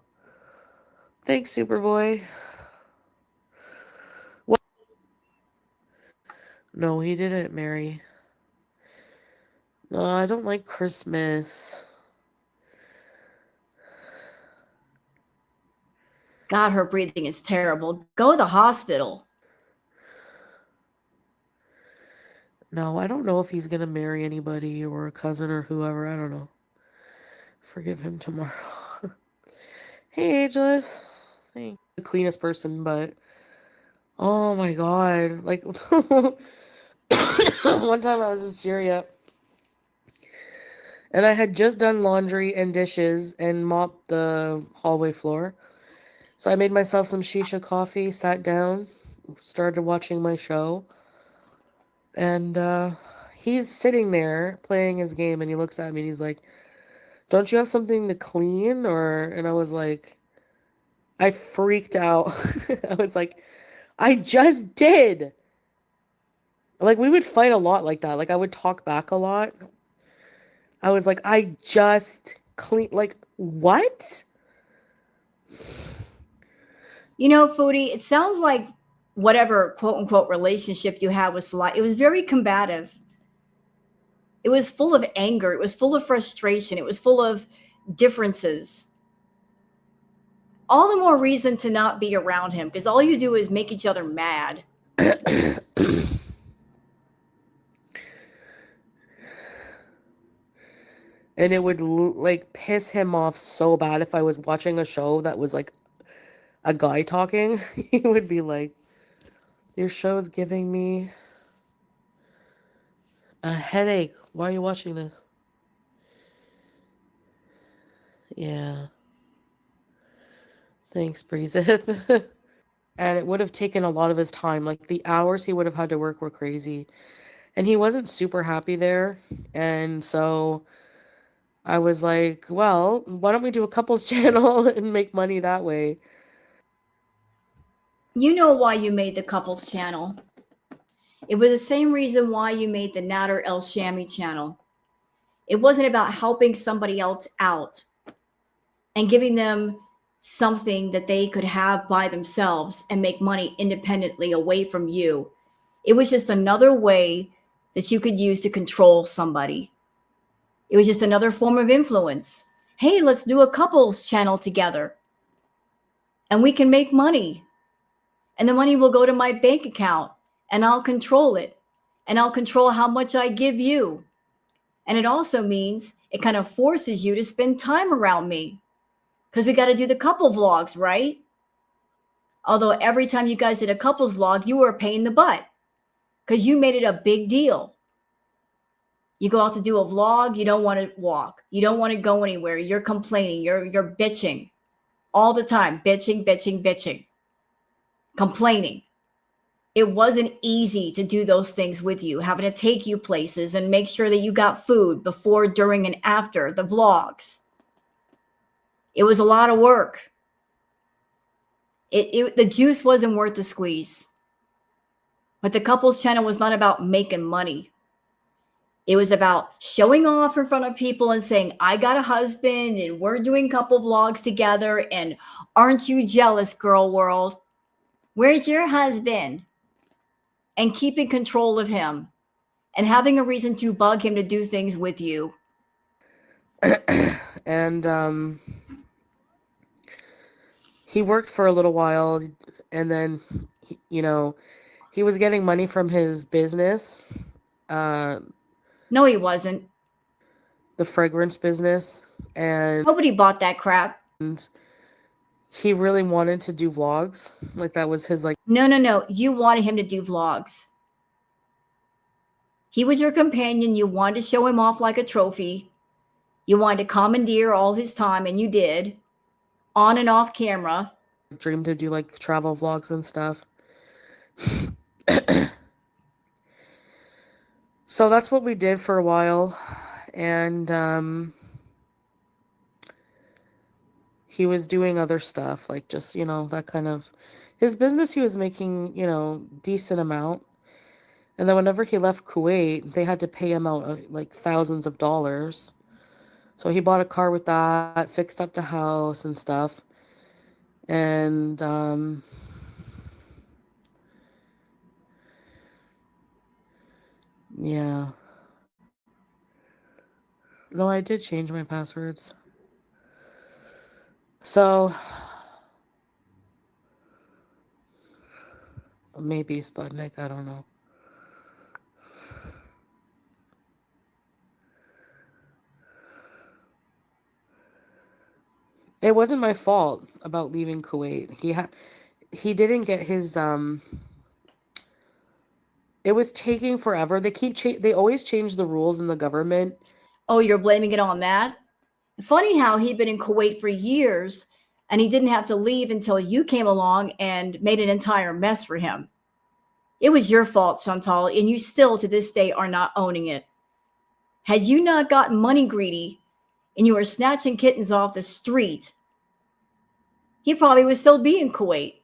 Thanks, Superboy. What? No, he didn't marry. No, I don't like Christmas. God, her breathing is terrible. Go to the hospital. No, I don't know if he's gonna marry anybody or a cousin or whoever. I don't know. Forgive him tomorrow. Hey, Ageless. Thank the cleanest person, but oh my God. Like one time I was in Syria and I had just done laundry and dishes and mopped the hallway floor. So I made myself some shisha coffee, sat down, started watching my show, and he's sitting there playing his game and he looks at me and he's like, "Don't you have something to clean?" Or and I was like, I freaked out. I was like, I just did. Like we would fight a lot like that. Like I would talk back a lot. I was like, I just clean. Like what? Foodie, it sounds like whatever quote unquote relationship you had with Salah, it was very combative. It was full of anger. It was full of frustration. It was full of differences. All the more reason to not be around him because all you do is make each other mad. And it would like piss him off so bad if I was watching a show that was like a guy talking. He would be like, "Your show's giving me a headache. Why are you watching this?" Yeah. Thanks, Breezeth. And it would have taken a lot of his time. Like the hours he would have had to work were crazy. And he wasn't super happy there. And so I was like, well, why don't we do a couples channel and make money that way? You know why you made the couples channel. It was the same reason why you made the Nader El Shami channel. It wasn't about helping somebody else out and giving them something that they could have by themselves and make money independently away from you. It was just another way that you could use to control somebody. It was just another form of influence. Hey, let's do a couples channel together and we can make money. And the money will go to my bank account and I'll control it. And I'll control how much I give you. And it also means it kind of forces you to spend time around me because we got to do the couple vlogs, right? Although every time you guys did a couples vlog, you were a pain in the butt because you made it a big deal. You go out to do a vlog, you don't want to walk. You don't want to go anywhere. You're complaining. You're bitching all the time. Bitching, bitching, bitching. Complaining. It wasn't easy to do those things with you, having to take you places and make sure that you got food before, during, and after the vlogs. It was a lot of work. The juice wasn't worth the squeeze. But the couples channel was not about making money. It was about showing off in front of people and saying, I got a husband and we're doing couple vlogs together. And aren't you jealous, girl world? Where's your husband? And keeping control of him and having a reason to bug him to do things with you. And he worked for a little while, and then, he was getting money from his business, No, he wasn't. the fragrance business, and Nobody bought that crap. he really wanted to do vlogs. Like, that was his, like... No. You wanted him to do vlogs. He was your companion. You wanted to show him off like a trophy. You wanted to commandeer all his time, and you did, on and off camera. dream to do, like, travel vlogs and stuff. So that's what we did for a while, and he was doing other stuff, like, just, that kind of... His business, he was making, decent amount. And then whenever he left Kuwait, they had to pay him out, like, thousands of dollars. So he bought a car with that, fixed up the house and stuff. And, yeah. No, I did change my passwords. So, maybe Sputnik, I don't know. It wasn't my fault about leaving Kuwait. He didn't get his it was taking forever. They always change the rules in the government. Oh, you're blaming it on that? Funny how he'd been in Kuwait for years and he didn't have to leave until you came along and made an entire mess for him. It was your fault, Chantal, and you still to this day are not owning it. Had you not gotten money greedy and you were snatching kittens off the street, he probably would still be in Kuwait.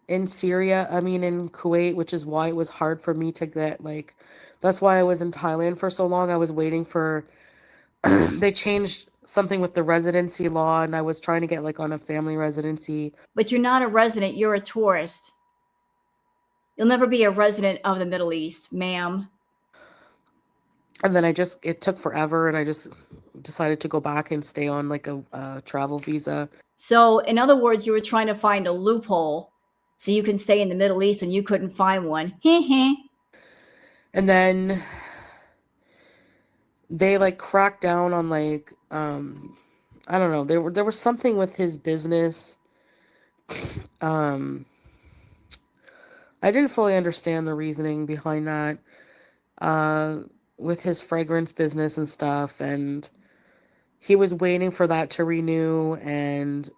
In Kuwait, which is why it was hard for me to get, like, that's why I was in Thailand for so long. I was waiting for, they changed something with the residency law, and I was trying to get, like, on a family residency. But you're not a resident, you're a tourist. You'll never be a resident of the Middle East, ma'am. And then it took forever, and I just decided to go back and stay on, like, a travel visa. So, in other words, you were trying to find a loophole so you can stay in the Middle East and you couldn't find one. And then they, like, cracked down on, like, I don't know, there was something with his business. I didn't fully understand the reasoning behind that, with his fragrance business and stuff, and he was waiting for that to renew, and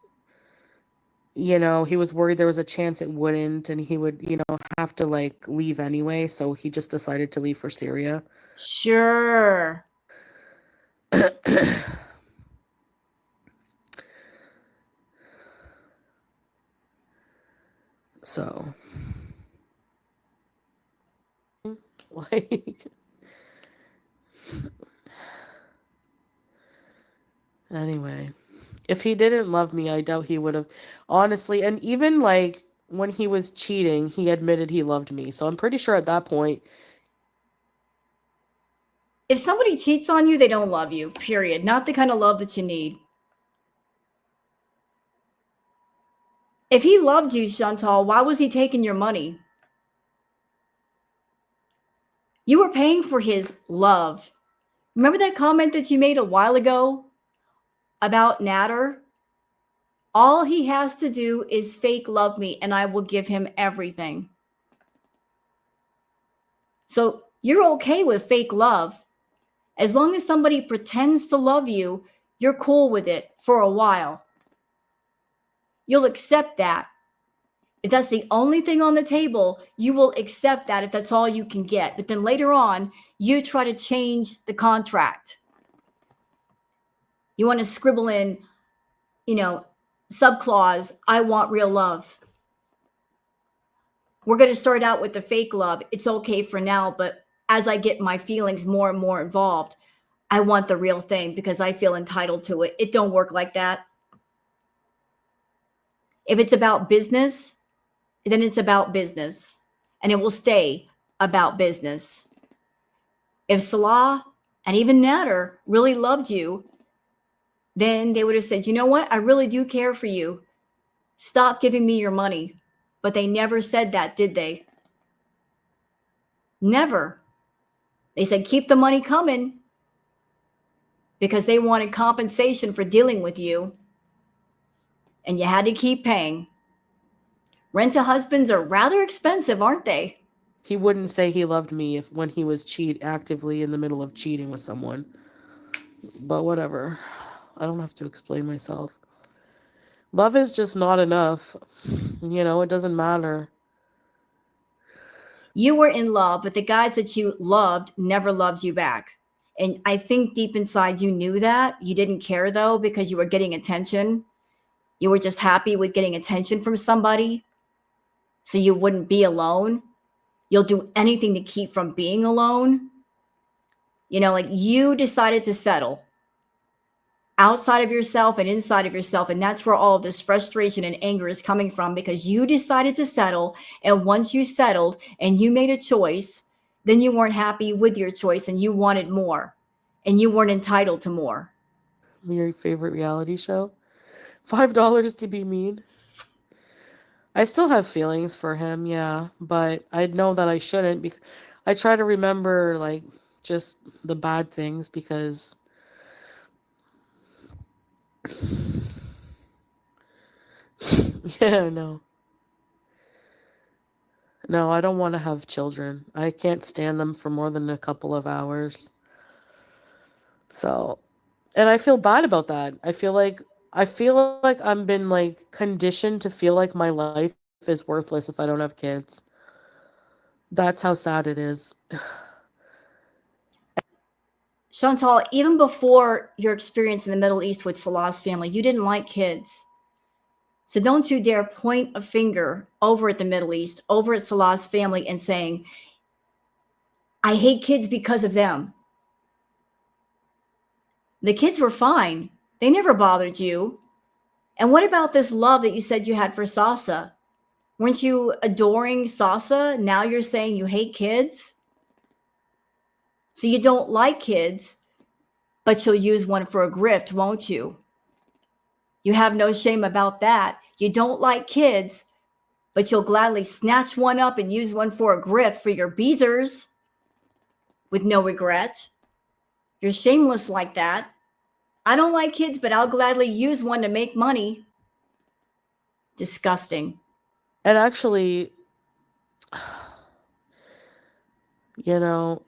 he was worried there was a chance it wouldn't, and he would, have to, like, leave anyway, so he just decided to leave for Syria. Sure. So, like, anyway, if he didn't love me, I doubt he would have, honestly. And even, like, when he was cheating, he admitted he loved me. So I'm pretty sure at that point, if somebody cheats on you, they don't love you, period. Not the kind of love that you need. If he loved you, Chantal, why was he taking your money? You were paying for his love. Remember that comment that you made a while ago about Natter? All he has to do is fake love me and I will give him everything. So you're okay with fake love. As long as somebody pretends to love you, you're cool with it for a while. You'll accept that. If that's the only thing on the table, you will accept that if that's all you can get. But then later on, you try to change the contract. You want to scribble in, you know, subclause, I want real love. We're going to start out with the fake love. It's okay for now, but as I get my feelings more and more involved, I want the real thing because I feel entitled to it. It don't work like that. If it's about business, then it's about business and it will stay about business. If Salah and even Nader really loved you, then they would have said, you know what? I really do care for you. Stop giving me your money. But they never said that, did they? Never. They said, keep the money coming because they wanted compensation for dealing with you. And you had to keep paying. Rent-a-husbands are rather expensive, aren't they? He wouldn't say he loved me if when he was actively in the middle of cheating with someone. But whatever. I don't have to explain myself. Love is just not enough. It doesn't matter. You were in love, but the guys that you loved never loved you back. And I think deep inside you knew that. You didn't care though because you were getting attention. You were just happy with getting attention from somebody so you wouldn't be alone. You'll do anything to keep from being alone. Like you decided to settle outside of yourself and inside of yourself. And that's where all of this frustration and anger is coming from because you decided to settle. And once you settled and you made a choice, then you weren't happy with your choice and you wanted more and you weren't entitled to more. Your favorite reality show? $5 to be mean. I still have feelings for him, yeah, but I know that I shouldn't because I try to remember like just the bad things because yeah, no. No, I don't want to have children. I can't stand them for more than a couple of hours. So, and I feel bad about that. I feel like I'm been like conditioned to feel like my life is worthless if I don't have kids. That's how sad it is. Chantal, even before your experience in the Middle East with Salah's family, you didn't like kids. So don't you dare point a finger over at the Middle East, over at Salah's family, and saying, I hate kids because of them. The kids were fine. They never bothered you. And what about this love that you said you had for Sasa? Weren't you adoring Sasa? Now you're saying you hate kids? So you don't like kids, but you'll use one for a grift, won't you? You have no shame about that. You don't like kids, but you'll gladly snatch one up and use one for a grift for your beezers with no regret. You're shameless like that. I don't like kids, but I'll gladly use one to make money. Disgusting. And actually, you know,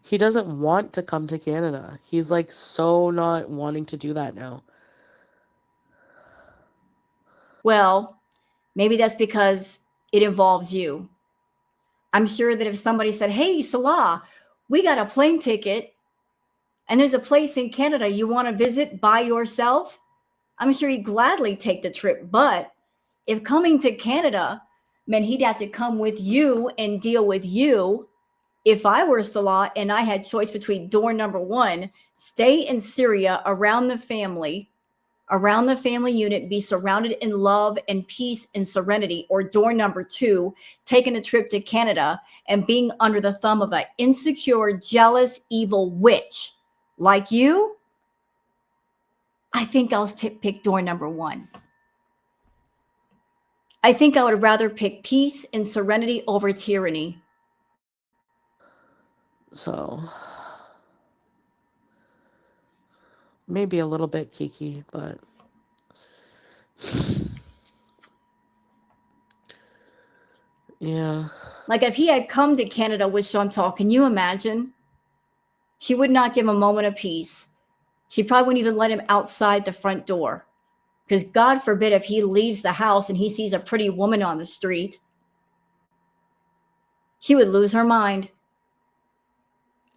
he doesn't want to come to Canada. He's like so not wanting to do that now. Well, maybe that's because it involves you. I'm sure that if somebody said, hey, Salah, we got a plane ticket and there's a place in Canada you want to visit by yourself, I'm sure he'd gladly take the trip. But if coming to Canada meant he'd have to come with you and deal with you, if I were Salah and I had choice between door number one, stay in Syria around the family unit, be surrounded in love and peace and serenity, or door number two, taking a trip to Canada and being under the thumb of an insecure, jealous, evil witch like you, I think I'll pick door number one. I think I would rather pick peace and serenity over tyranny. So maybe a little bit kiki, but yeah. Like if he had come to Canada with Chantal, can you imagine? She would not give him a moment of peace. She probably wouldn't even let him outside the front door. Because God forbid if he leaves the house and he sees a pretty woman on the street, she would lose her mind.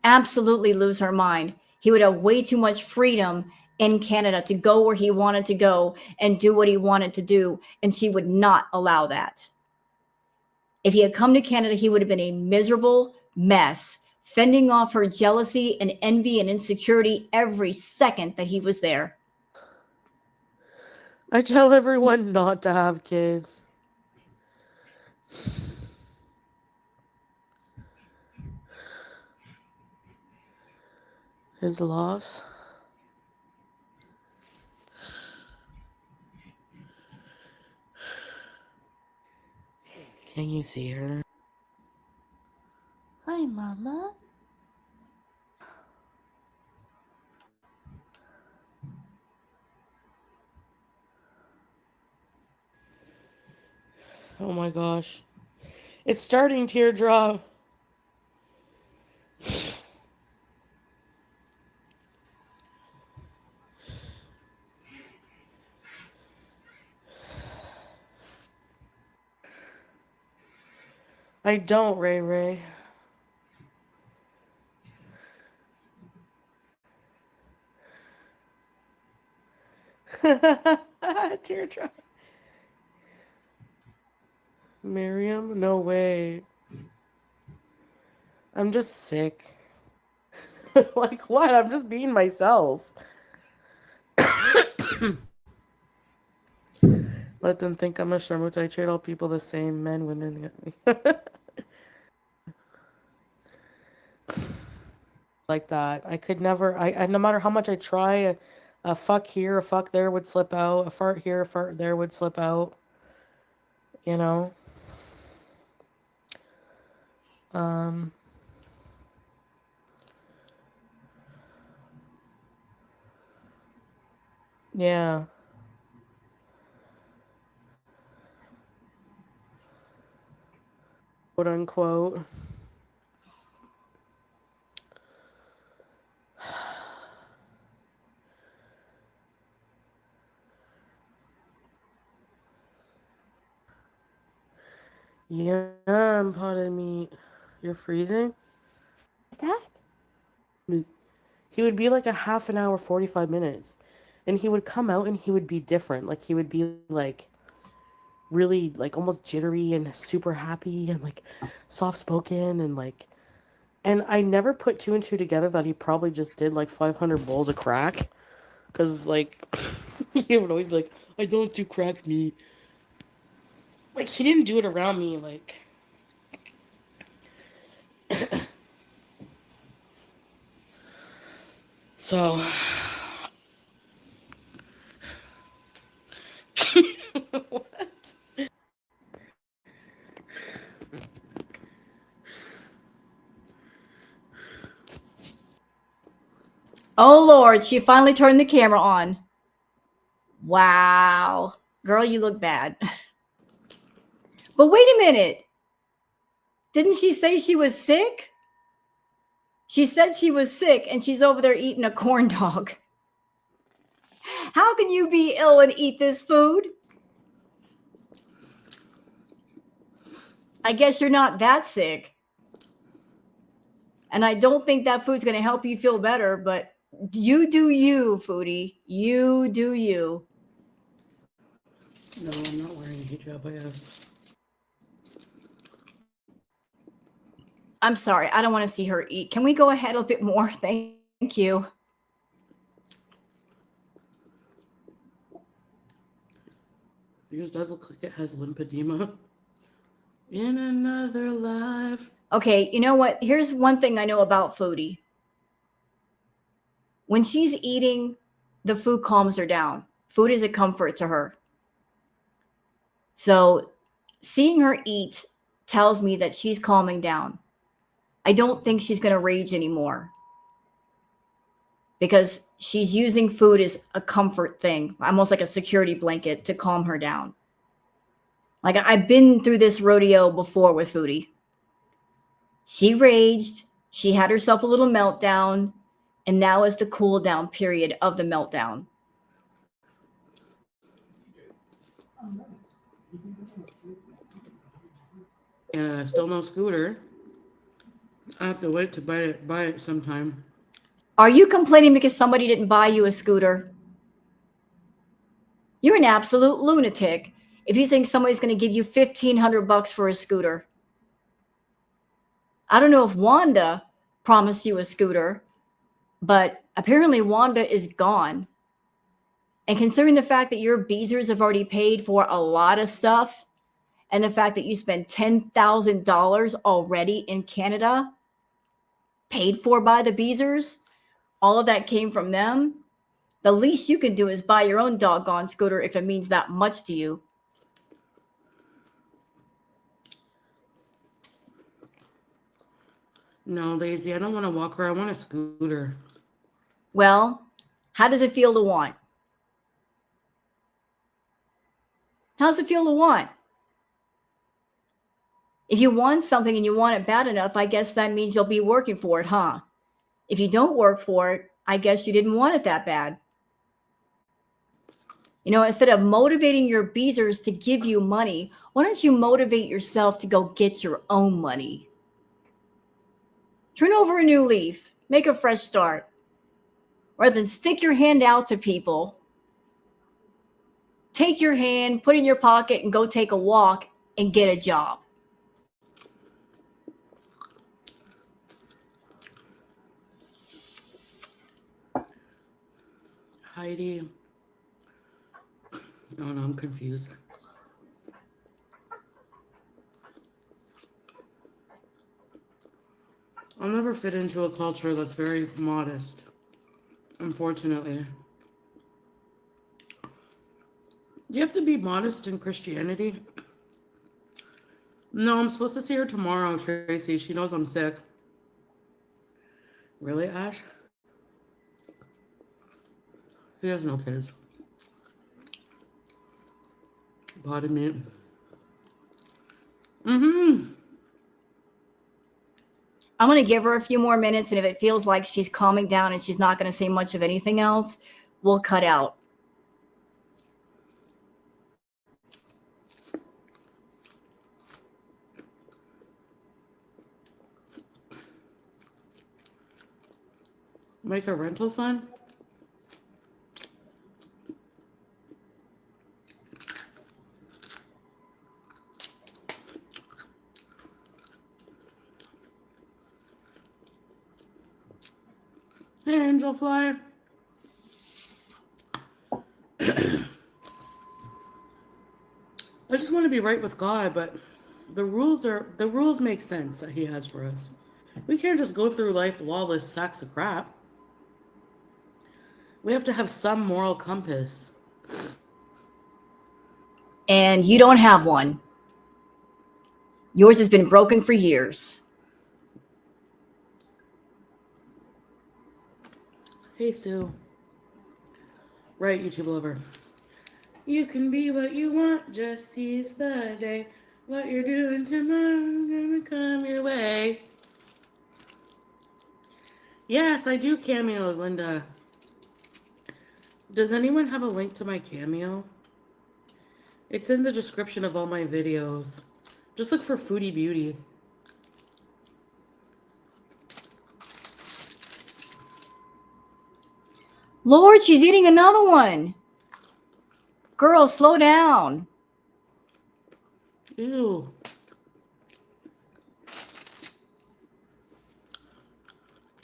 Absolutely lose her mind. He would have way too much freedom in Canada to go where he wanted to go and do what he wanted to do. And she would not allow that. If he had come to Canada, he would have been a miserable mess, fending off her jealousy and envy and insecurity every second that he was there. I tell everyone not to have kids. His loss. Can you see her? Hi, Mama. Oh my gosh. It's starting teardrop. I don't, Ray Ray. Teardrop. Miriam? No way. I'm just sick. Like what? I'm just being myself. Let them think I'm a sharmuta. I treat all people the same, men, women. Like that. I could never. I no matter how much I try, a fuck here, a fuck there would slip out. A fart here, a fart there would slip out. You know. Um. Yeah. Quote unquote. Yeah, I'm potted meat. You're freezing? What's that? He would be like a half an hour, 45 minutes. And he would come out and he would be different. Like he would be like really like almost jittery and super happy and like soft spoken and like and I never put two and two together that he probably just did like 500 bowls of crack because like he would always be like, I don't do crack me. Like he didn't do it around me like so what? Oh, Lord, she finally turned the camera on. Wow. Girl, you look bad. But wait a minute. Didn't she say she was sick? She said she was sick and she's over there eating a corn dog. How can you be ill and eat this food? I guess you're not that sick. And I don't think that food's going to help you feel better, but you do you, Foodie. You do you. No, I'm not wearing a hijab, I guess. I'm sorry. I don't want to see her eat. Can we go ahead a bit more? Thank you. Yours does look like it has lymphedema. In another life. Okay, you know what? Here's one thing I know about Foodie. When she's eating, the food calms her down. Food is a comfort to her. So seeing her eat tells me that she's calming down. I don't think she's going to rage anymore because she's using food as a comfort thing, almost like a security blanket to calm her down. Like I've been through this rodeo before with Foodie. She raged, she had herself a little meltdown, and now is the cool down period of the meltdown. And still no scooter. I have to wait to buy it sometime. Are you complaining because somebody didn't buy you a scooter? You're an absolute lunatic if you think somebody's going to give you $1,500 for a scooter. I don't know if Wanda promised you a scooter, but apparently Wanda is gone. And considering the fact that your Beezers have already paid for a lot of stuff, and the fact that you spent $10,000 already in Canada, paid for by the Beezers, all of that came from them. The least you can do is buy your own doggone scooter if it means that much to you. No, lazy. I don't want to walk her. I want a scooter. Well, how does it feel to want? How does it feel to want? If you want something and you want it bad enough, I guess that means you'll be working for it, huh? If you don't work for it, I guess you didn't want it that bad. You know, instead of motivating your Beezers to give you money, why don't you motivate yourself to go get your own money? Turn over a new leaf. Make a fresh start. Rather than stick your hand out to people, take your hand, put it in your pocket, and go take a walk and get a job. Heidi. Oh no, I'm confused. I'll never fit into a culture that's very modest, unfortunately. Do you have to be modest in Christianity? No, I'm supposed to see her tomorrow, Tracy. She knows I'm sick. Really, Ash? He has no kids. Body meat. Mm-hmm. I'm going to give her a few more minutes, and if it feels like she's calming down and she's not going to say much of anything else, we'll cut out. Make a rental fund? Hey, Angel Fly. I just want to be right with God, but the rules make sense that He has for us. We can't just go through life lawless sacks of crap. We have to have some moral compass. And you don't have one. Yours has been broken for years. Hey, Sue. Right, YouTube lover. You can be what you want, just seize the day. What you're doing tomorrow gonna come your way. Yes, I do cameos, Linda. Does anyone have a link to my cameo? It's in the description of all my videos. Just look for Foodie Beauty. Lord, she's eating another one. Girl, slow down. Ew.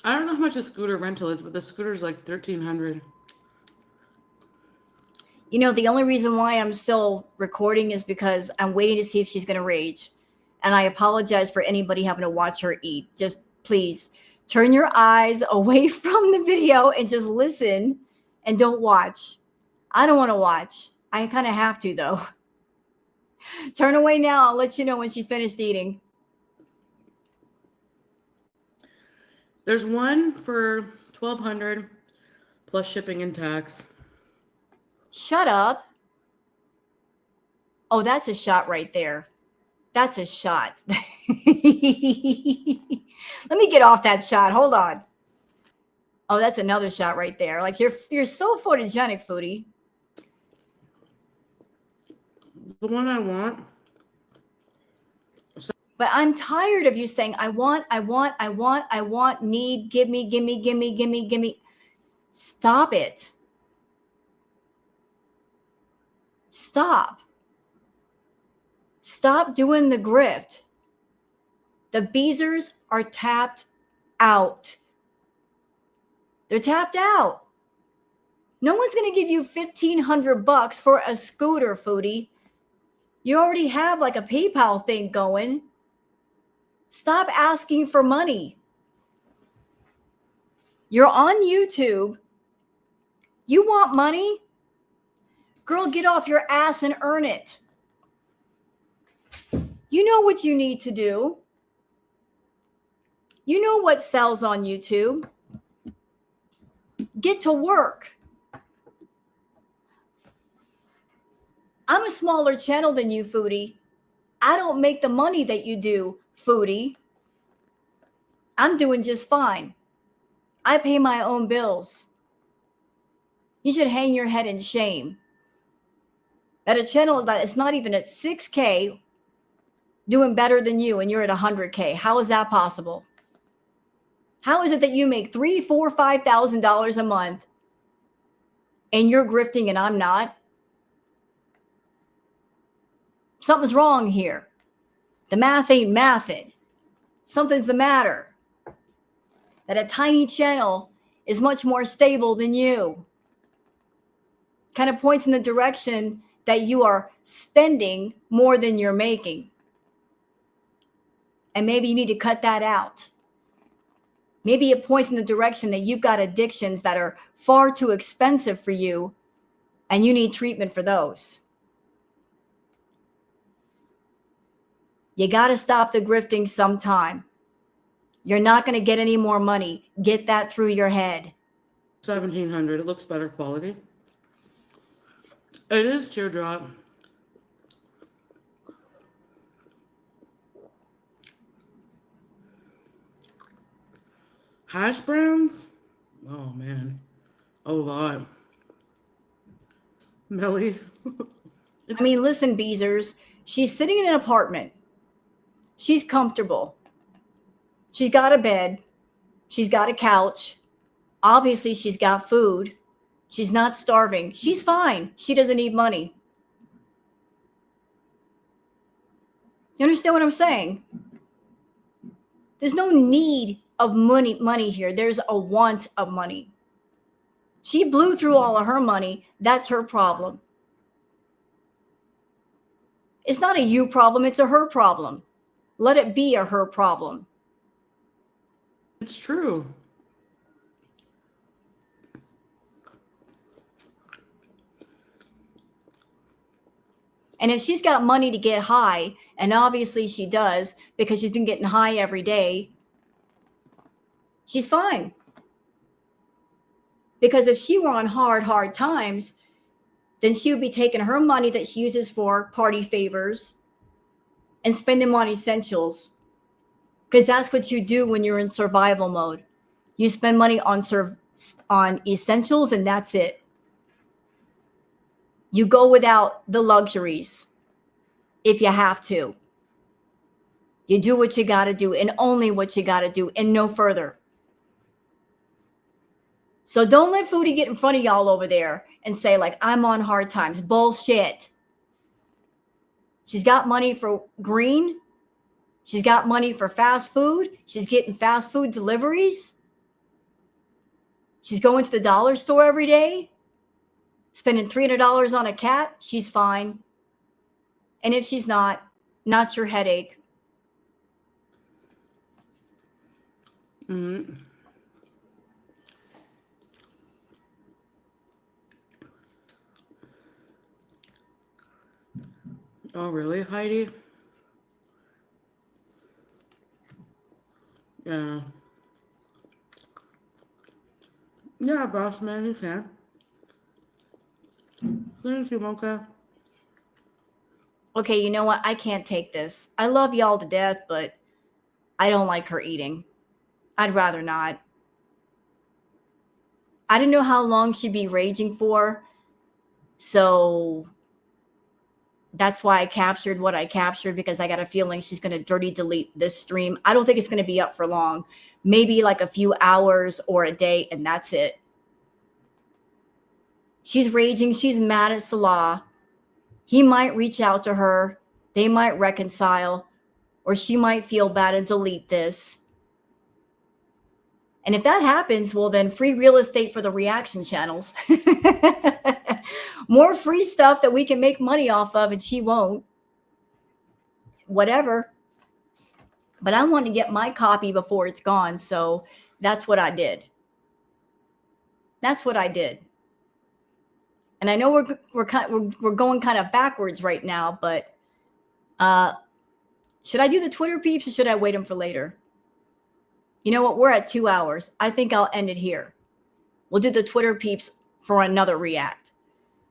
I don't know how much a scooter rental is, but the scooter's like $1,300. You know, the only reason why I'm still recording is because I'm waiting to see if she's going to rage. And I apologize for anybody having to watch her eat. Just please turn your eyes away from the video and just listen and don't watch. I don't want to watch. I kind of have to, though. Turn away now. I'll let you know when she's finished eating. There's one for 1,200 plus shipping and tax. Shut up. Oh, that's a shot right there. That's a shot. Let me get off that shot. Hold on. Oh, that's another shot right there. Like you're so photogenic, Foodie. The one I want. But I'm tired of you saying, I want, need, give me, give me, give me, give me, give me. Stop it. Stop. Stop doing the grift. The Beezers are tapped out. They're tapped out. No one's going to give you $1,500 for a scooter, Foodie. You already have like a PayPal thing going. Stop asking for money. You're on YouTube. You want money? Girl, get off your ass and earn it. You know what you need to do. You know what sells on YouTube. Get to work. I'm a smaller channel than you, Foodie. I don't make the money that you do, Foodie. I'm doing just fine. I pay my own bills. You should hang your head in shame. At a channel that is not even at 6K doing better than you and you're at 100K. How is that possible? How is it that you make $3,000, $4,000, $5,000 a month and you're grifting and I'm not? Something's wrong here. The math ain't mathing. Something's the matter. That a tiny channel is much more stable than you. Kind of points in the direction that you are spending more than you're making. And maybe you need to cut that out. Maybe it points in the direction that you've got addictions that are far too expensive for you and you need treatment for those. You got to stop the grifting sometime. You're not going to get any more money. Get that through your head. 1,700. It looks better quality. It is teardrop. Hash browns? Oh, man. A lot. Melly. I mean, listen, Beezers. She's sitting in an apartment. She's comfortable. She's got a bed. She's got a couch. Obviously, she's got food. She's not starving. She's fine. She doesn't need money. You understand what I'm saying? There's no need of money here. There's a want of money. She blew through all of her money. That's her problem. It's not a you problem. It's a her problem. Let it be a her problem. It's true. And if she's got money to get high, and obviously she does because she's been getting high every day, she's fine. Because if she were on hard times, then she would be taking her money that she uses for party favors and spending on essentials. Because that's what you do when you're in survival mode. You spend money on essentials and that's it. You go without the luxuries if you have to. You do what you got to do and only what you got to do and no further. So don't let Foodie get in front of y'all over there and say like, I'm on hard times. Bullshit. She's got money for green. She's got money for fast food. She's getting fast food deliveries. She's going to the dollar store every day, spending $300 on a cat. She's fine. And if she's not your headache. Mm-hmm. Oh, really, Heidi? Yeah. Yeah, boss man, you can. Thank you, Mocha. Okay, you know what? I can't take this. I love y'all to death, but I don't like her eating. I'd rather not. I didn't know how long she'd be raging for, so that's why I captured what I captured, because I got a feeling she's going to dirty delete this stream. I don't think it's going to be up for long. Maybe like a few hours or a day, and that's it. She's raging. She's mad at Salah. He might reach out to her. They might reconcile, or she might feel bad and delete this. And if that happens, well, then free real estate for the reaction channels. More free stuff that we can make money off of, and she won't. Whatever. But I want to get my copy before it's gone. So that's what I did. That's what I did. And I know we're going kind of backwards right now, but should I do the Twitter peeps or should I wait them for later? You know what? We're at 2 hours. I think I'll end it here. We'll do the Twitter peeps for another react.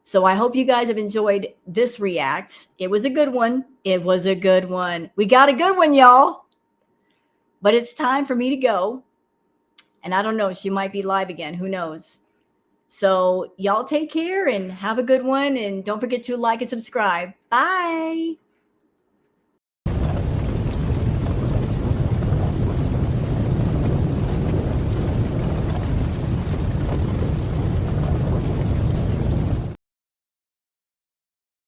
So I hope you guys have enjoyed this react. It was a good one. It was a good one. We got a good one, y'all. But it's time for me to go. And I don't know, she might be live again. Who knows? So y'all take care and have a good one. And don't forget to like and subscribe. Bye.